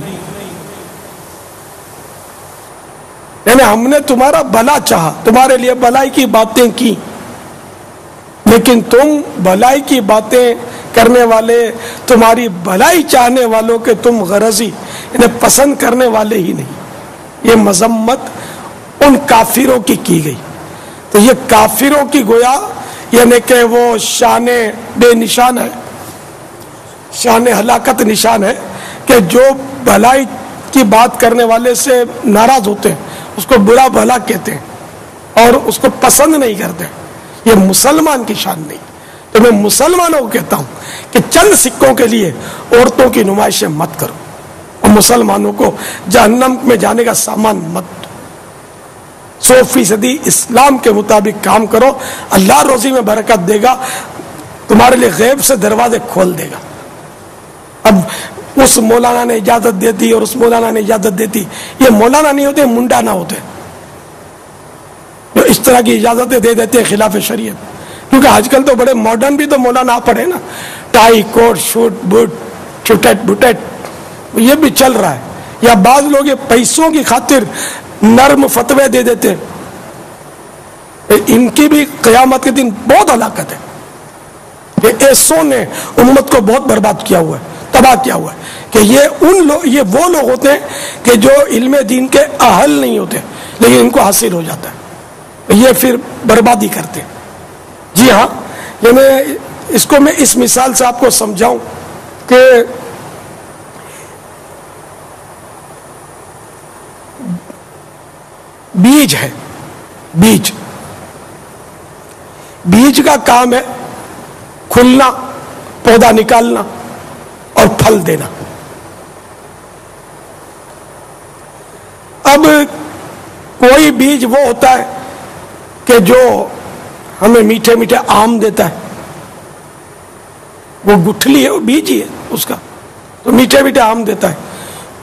یعنی ہم نے تمہارا بھلا چاہا، تمہارے لیے بھلائی کی باتیں کی، لیکن تم بھلائی کی باتیں کرنے والے، تمہاری بھلائی چاہنے والوں کے تم غرضی یعنی پسند کرنے والے ہی نہیں۔ یہ مذمت ان کافروں کی گئی۔ تو یہ کافروں کی گویا یعنی کہ وہ شان بے نشان ہے، شان ہلاکت نشان ہے کہ جو بھلائی کی بات کرنے والے سے ناراض ہوتے ہیں، اس کو برا بھلا کہتے ہیں اور اس کو پسند نہیں کرتے، یہ مسلمان کی شان نہیں. تو میں مسلمانوں کو کہتا ہوں کہ چند سکوں کے لیے عورتوں کی نمائشیں مت کرو اور مسلمانوں کو جہنم میں جانے کا سامان مت دو. 100% اسلام کے مطابق کام کرو, اللہ روزی میں برکت دے گا, تمہارے لیے غیب سے دروازے کھول دے گا. اب اس مولانا نے اجازت دیتی اور اس مولانا نے اجازت دیتی, یہ مولانا نہیں ہوتے, منڈا نہ ہوتے جو اس طرح کی اجازتیں دے دیتے ہیں خلاف شریعت. کیونکہ آج کل تو بڑے ماڈرن بھی تو مولانا پڑے نا, ٹائی کوٹ شوٹ بوٹ چٹٹ بٹٹ, یہ بھی چل رہا ہے. یا بعض لوگ یہ پیسوں کی خاطر نرم فتوے دے دیتے ہیں, ان کی بھی قیامت کے دن بہت ہلاکت ہے. یہ ایسوں نے امت کو بہت برباد کیا ہوا ہے, تباہ کیا ہوا ہے کہ یہ وہ لوگ ہوتے ہیں کہ جو علم دین کے اہل نہیں ہوتے لیکن ان کو حاصل ہو جاتا ہے, یہ پھر بربادی کرتے ہیں. جی ہاں, یہ میں اس کو میں اس مثال سے آپ کو سمجھاؤں کہ بیج ہے, بیج کا کام ہے کھلنا, پودا نکالنا اور پھل دینا. اب کوئی بیج وہ ہوتا ہے کہ جو ہمیں میٹھے میٹھے آم دیتا ہے, وہ گٹھلی ہے, وہ بیج ہی ہے اس کا, تو میٹھے میٹھے آم دیتا ہے.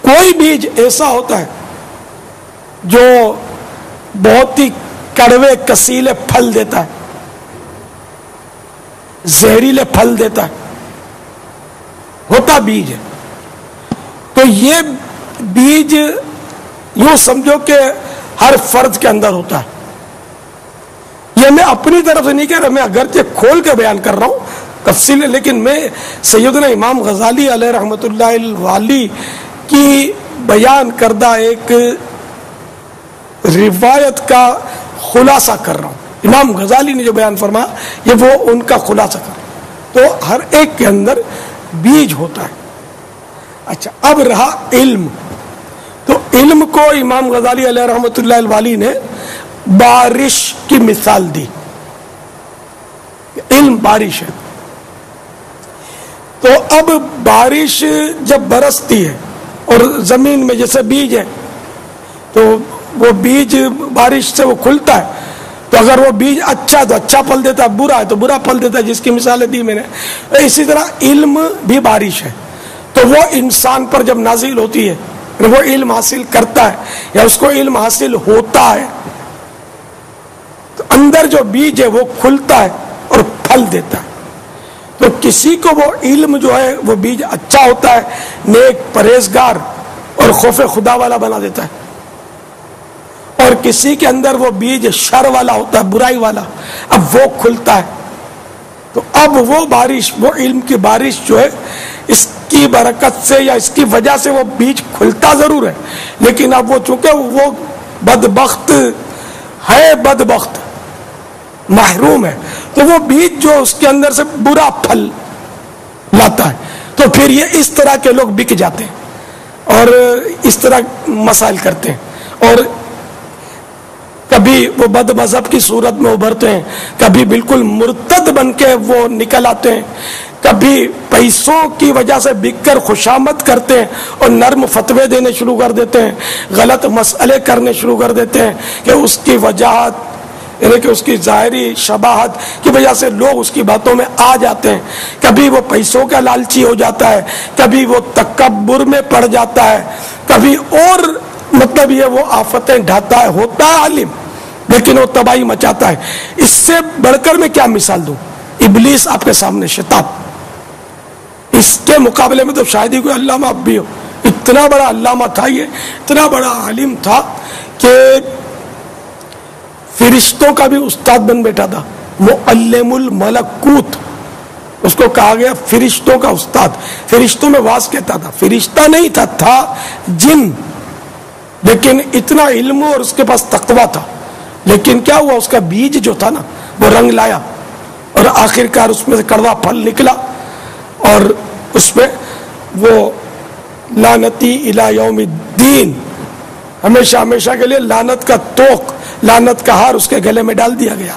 کوئی بیج ایسا ہوتا ہے جو بہت ہی کڑوے کسیلے پھل دیتا ہے, زہریلے پھل دیتا ہے, ہوتا بیج ہے. تو یہ بیج یوں سمجھو کہ ہر فرد کے اندر ہوتا ہے. یہ میں اپنی طرف سے نہیں کہہ رہا, میں اگرچہ کھول کے بیان کر رہا ہوں تفصیل, لیکن میں سیدنا امام غزالی علیہ رحمۃ اللہ الوالی کی بیان کردہ ایک روایت کا خلاصہ کر رہا ہوں. امام غزالی نے جو بیان فرمایا یہ وہ ان کا خلاصہ کر رہا ہوں. تو ہر ایک کے اندر بیج ہوتا ہے. اچھا, اب رہا علم. تو علم کو امام غزالی علیہ رحمۃ اللہ الوالی نے بارش کی مثال دی. علم بارش ہے. تو اب بارش جب برستی ہے اور زمین میں جیسے بیج ہے تو وہ بیج بارش سے وہ کھلتا ہے, تو اگر وہ بیج اچھا تو اچھا پھل دیتا ہے, برا ہے تو برا پھل دیتا ہے, جس کی مثالیں دی میں نے. اسی طرح علم بھی بارش ہے. تو وہ انسان پر جب نازل ہوتی ہے, وہ علم حاصل کرتا ہے یا اس کو علم حاصل ہوتا ہے, تو اندر جو بیج ہے وہ کھلتا ہے اور پھل دیتا ہے. تو کسی کو وہ علم جو ہے وہ بیج اچھا ہوتا ہے, نیک پرہیزگار اور خوف خدا والا بنا دیتا ہے, اور کسی کے اندر وہ بیج شر والا ہوتا ہے, برائی والا, اب وہ کھلتا ہے. تو اب وہ بارش, وہ علم کی بارش جو ہے, اس کی برکت سے یا اس کی وجہ سے وہ بیج کھلتا ضرور ہے, لیکن اب وہ چونکہ وہ بدبخت ہے, بدبخت محروم ہے, تو وہ بیج جو اس کے اندر سے برا پھل لاتا ہے. تو پھر یہ اس طرح کے لوگ بک جاتے ہیں اور اس طرح مسائل کرتے ہیں, اور کبھی وہ بد مذہب کی صورت میں ابھرتے ہیں, کبھی بالکل مرتد بن کے وہ نکل آتے ہیں, کبھی پیسوں کی وجہ سے بک کر خوشامد کرتے ہیں اور نرم فتوے دینے شروع کر دیتے ہیں, غلط مسئلے کرنے شروع کر دیتے ہیں کہ اس کی وجاہت یعنی کہ اس کی ظاہری شباہت کی وجہ سے لوگ اس کی باتوں میں آ جاتے ہیں. کبھی وہ پیسوں کا لالچی ہو جاتا ہے, کبھی وہ تکبر میں پڑ جاتا ہے, کبھی اور مطلب یہ وہ آفتیں ڈھاتا ہے, ہوتا ہے عالم لیکن وہ تباہی مچاتا ہے. اس سے بڑھ کر میں کیا مثال دوں؟ ابلیس آپ کے سامنے, شیطان. اس کے مقابلے میں تو شاید ہی کوئی علامہ اب بھی ہو. اتنا بڑا علامہ تھا, یہ اتنا بڑا عالم تھا کہ فرشتوں کا بھی استاد بن بیٹھا تھا, معلم الملکوت اس کو کہا گیا, فرشتوں کا استاد. فرشتوں میں واس کہتا تھا, فرشتہ نہیں تھا, تھا جن, لیکن اتنا علم اور اس کے پاس تقویٰ تھا. لیکن کیا ہوا, اس کا بیج جو تھا نا وہ رنگ لایا اور آخر کار اس میں سے کڑوا پھل نکلا, اور اس میں وہ لعنتی الی یوم الدین, ہمیشہ ہمیشہ کے لیے لعنت کا توق, لعنت کا ہار اس کے گلے میں ڈال دیا گیا.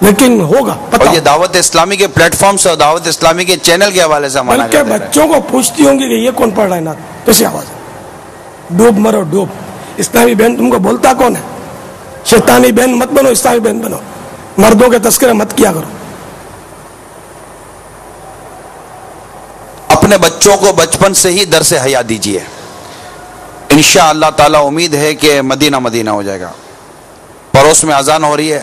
لیکن ہوگا اور پتہ یہ دعوت اسلامی کے پلیٹ فارم سے اور دعوت اسلامی کے چینل کے حوالے سے منع بلکہ کر دے رہے ہیں. بچوں کو پوچھتی ہوں گی کہ یہ کون پڑھ رہا ہے نعت کیسی آواز ہے؟ ڈوب مرو ڈوب. اسلامی بہن تم کو بولتا کون ہے؟ شیطانی بہن مت بنو، اسلامی بہن بنو. مردوں کے تذکرے مت کیا کرو. اپنے بچوں کو بچپن سے ہی درس حیا دیجیے. انشاء اللہ تعالی امید ہے کہ مدینہ مدینہ ہو جائے گا. پڑوس میں اذان ہو رہی ہے.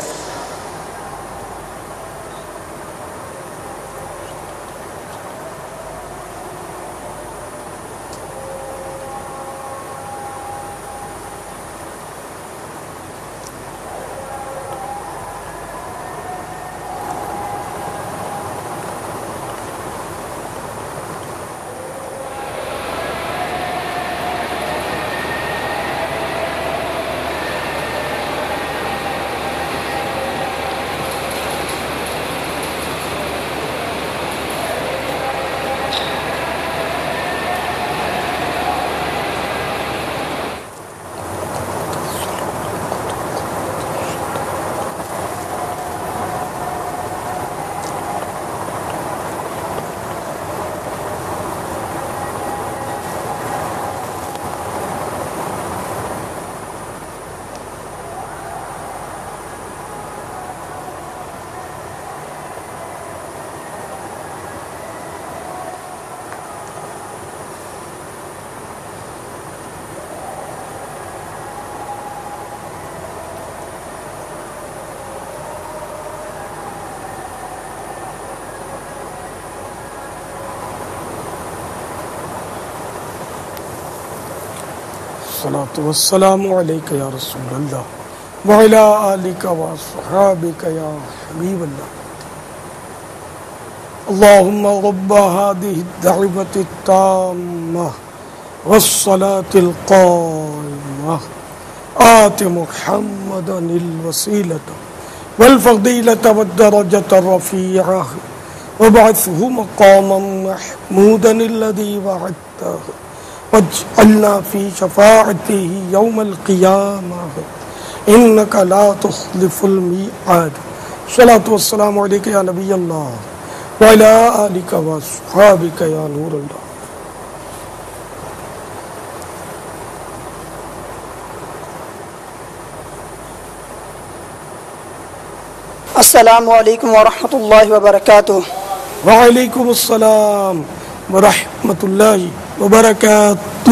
الصلاة والسلام عليك يا رسول الله وعلى آلك وصحابك يا حبيب الله. اللهم رب هذه الدعوة التامة والصلاة القائمة آت محمدا الوسيلة والفضيلة والدرجة الرفيعة وابعثه مقاما محمودا الذي وعدته واجعلنا في شفاعته يوم القيامة إنك لا تخلف الميعاد. الصلاة والسلام عليك يا نبي الله وعلى آلك وصحابك يا نور الله. السلام علیکم ورحمۃ اللہ وبرکاتہ. وعلیکم السلام ورحمۃ اللہ وبرکاتہ.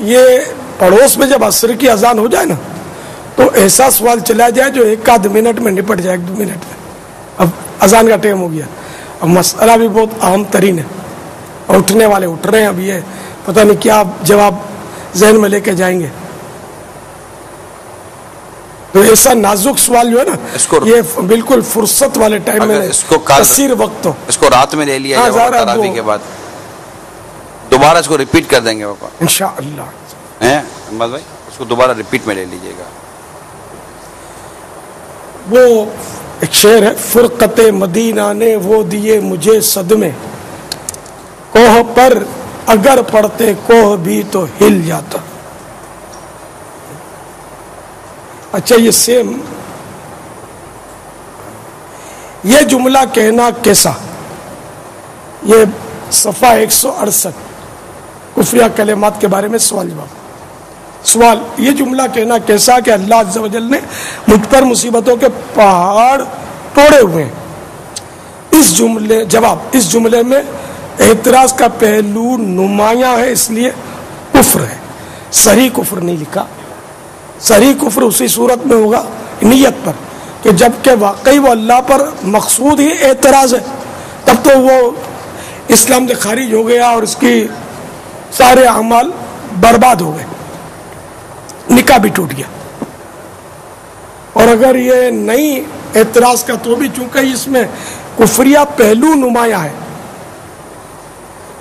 یہ پڑوس میں جب عصر کی اذان ہو جائے نا تو ایسا سوال چلا جائے جو 1 منٹ میں نپٹ جائے, 1-2 منٹ میں. اب اذان کا ٹائم ہو گیا, اب مسئلہ بھی بہت اہم ترین ہے, اٹھنے والے اٹھ رہے ہیں, اب یہ پتہ نہیں کیا جواب ذہن میں لے کے جائیں گے. تو ایسا نازک سوال جو ہے نا یہ بالکل فرصت والے ٹائم میں کثیر وقت ہو. اس کو رات میں لے لیا تراویح کے بعد, دوبارہ اس کو ریپیٹ کر دیں گے پاپا انشاءاللہ. احمد بھائی اس کو دوبارہ ریپیٹ میں لے لیجیے گا. وہ ایک شعر ہے, فرقت مدینہ نے وہ دیے مجھے صدمے, کوہ پر اگر پڑتے کوہ بھی تو ہل جاتا. اچھا یہ سیم یہ جملہ کہنا کیسا, یہ صفحہ 168 کفریہ کلمات کے بارے میں سوال جواب. سوال, یہ جملہ کہنا کیسا کہ اللہ عز و جل نے مجھ پر مصیبتوں کے پہاڑ توڑے ہوئے ہیں. اس جملے جواب, اس جملے میں اعتراض کا پہلو نمایاں ہے, اس لیے کفر ہے. صحیح کفر نہیں لکھا. صحیح کفر اسی صورت میں ہوگا نیت پر کہ جب کہ واقعی وہ اللہ پر مقصود ہی اعتراض ہے, تب تو وہ اسلام سے خارج ہو گیا اور اس کی سارے اعمال برباد ہو گئے, نکاح بھی ٹوٹ گیا. اور اگر یہ نہیں اعتراض کا تو بھی چونکہ اس میں کفریہ پہلو نمایاں ہے,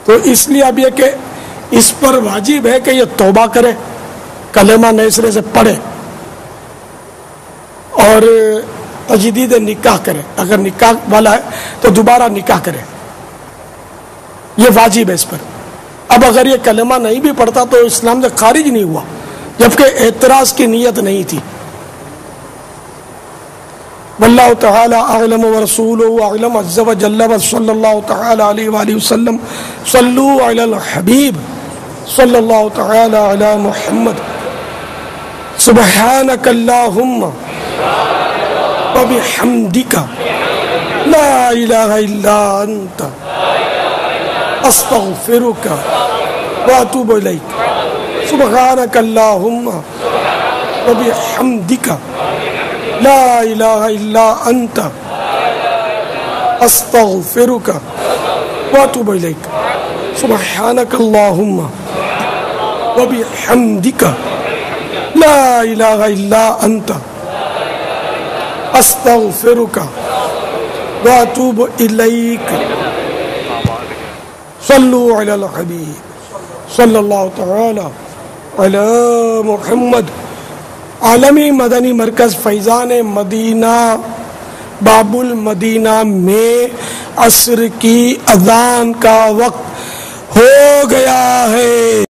تو اس لیے اب یہ کہ اس پر واجب ہے کہ یہ توبہ کرے, کلمہ نئے سرے سے پڑھے اور تجدید نکاح کرے. اگر نکاح والا ہے تو دوبارہ نکاح کرے, یہ واجب ہے اس پر. اب اگر یہ کلمہ نہیں بھی پڑھتا تو اسلام سے خارج نہیں ہوا, جبکہ اعتراض کی نیت نہیں تھی. واللہ تعالی اعلم ورسولہ اعلم عز وجل صلی اللہ تعالی علیہ وآلہ وسلم صلو علی الحبیب صلی اللہ تعالی علی محمد. سبحانک اللہم وبحمدک لا الہ الا انت استغفرک واتوب الیک. سبحانک اللہم وبحمدک لا الہ الا انت استغفرک واتوب الیک. سبحانک اللہم وبحمدک لا الہ الا انت استغفرک واتوب الیک. صلو علی الحبیب صلی اللہ تعالی علی محمد. عالمی مدنی مرکز فیضان مدینہ باب المدینہ میں عصر کی اذان کا وقت ہو گیا ہے.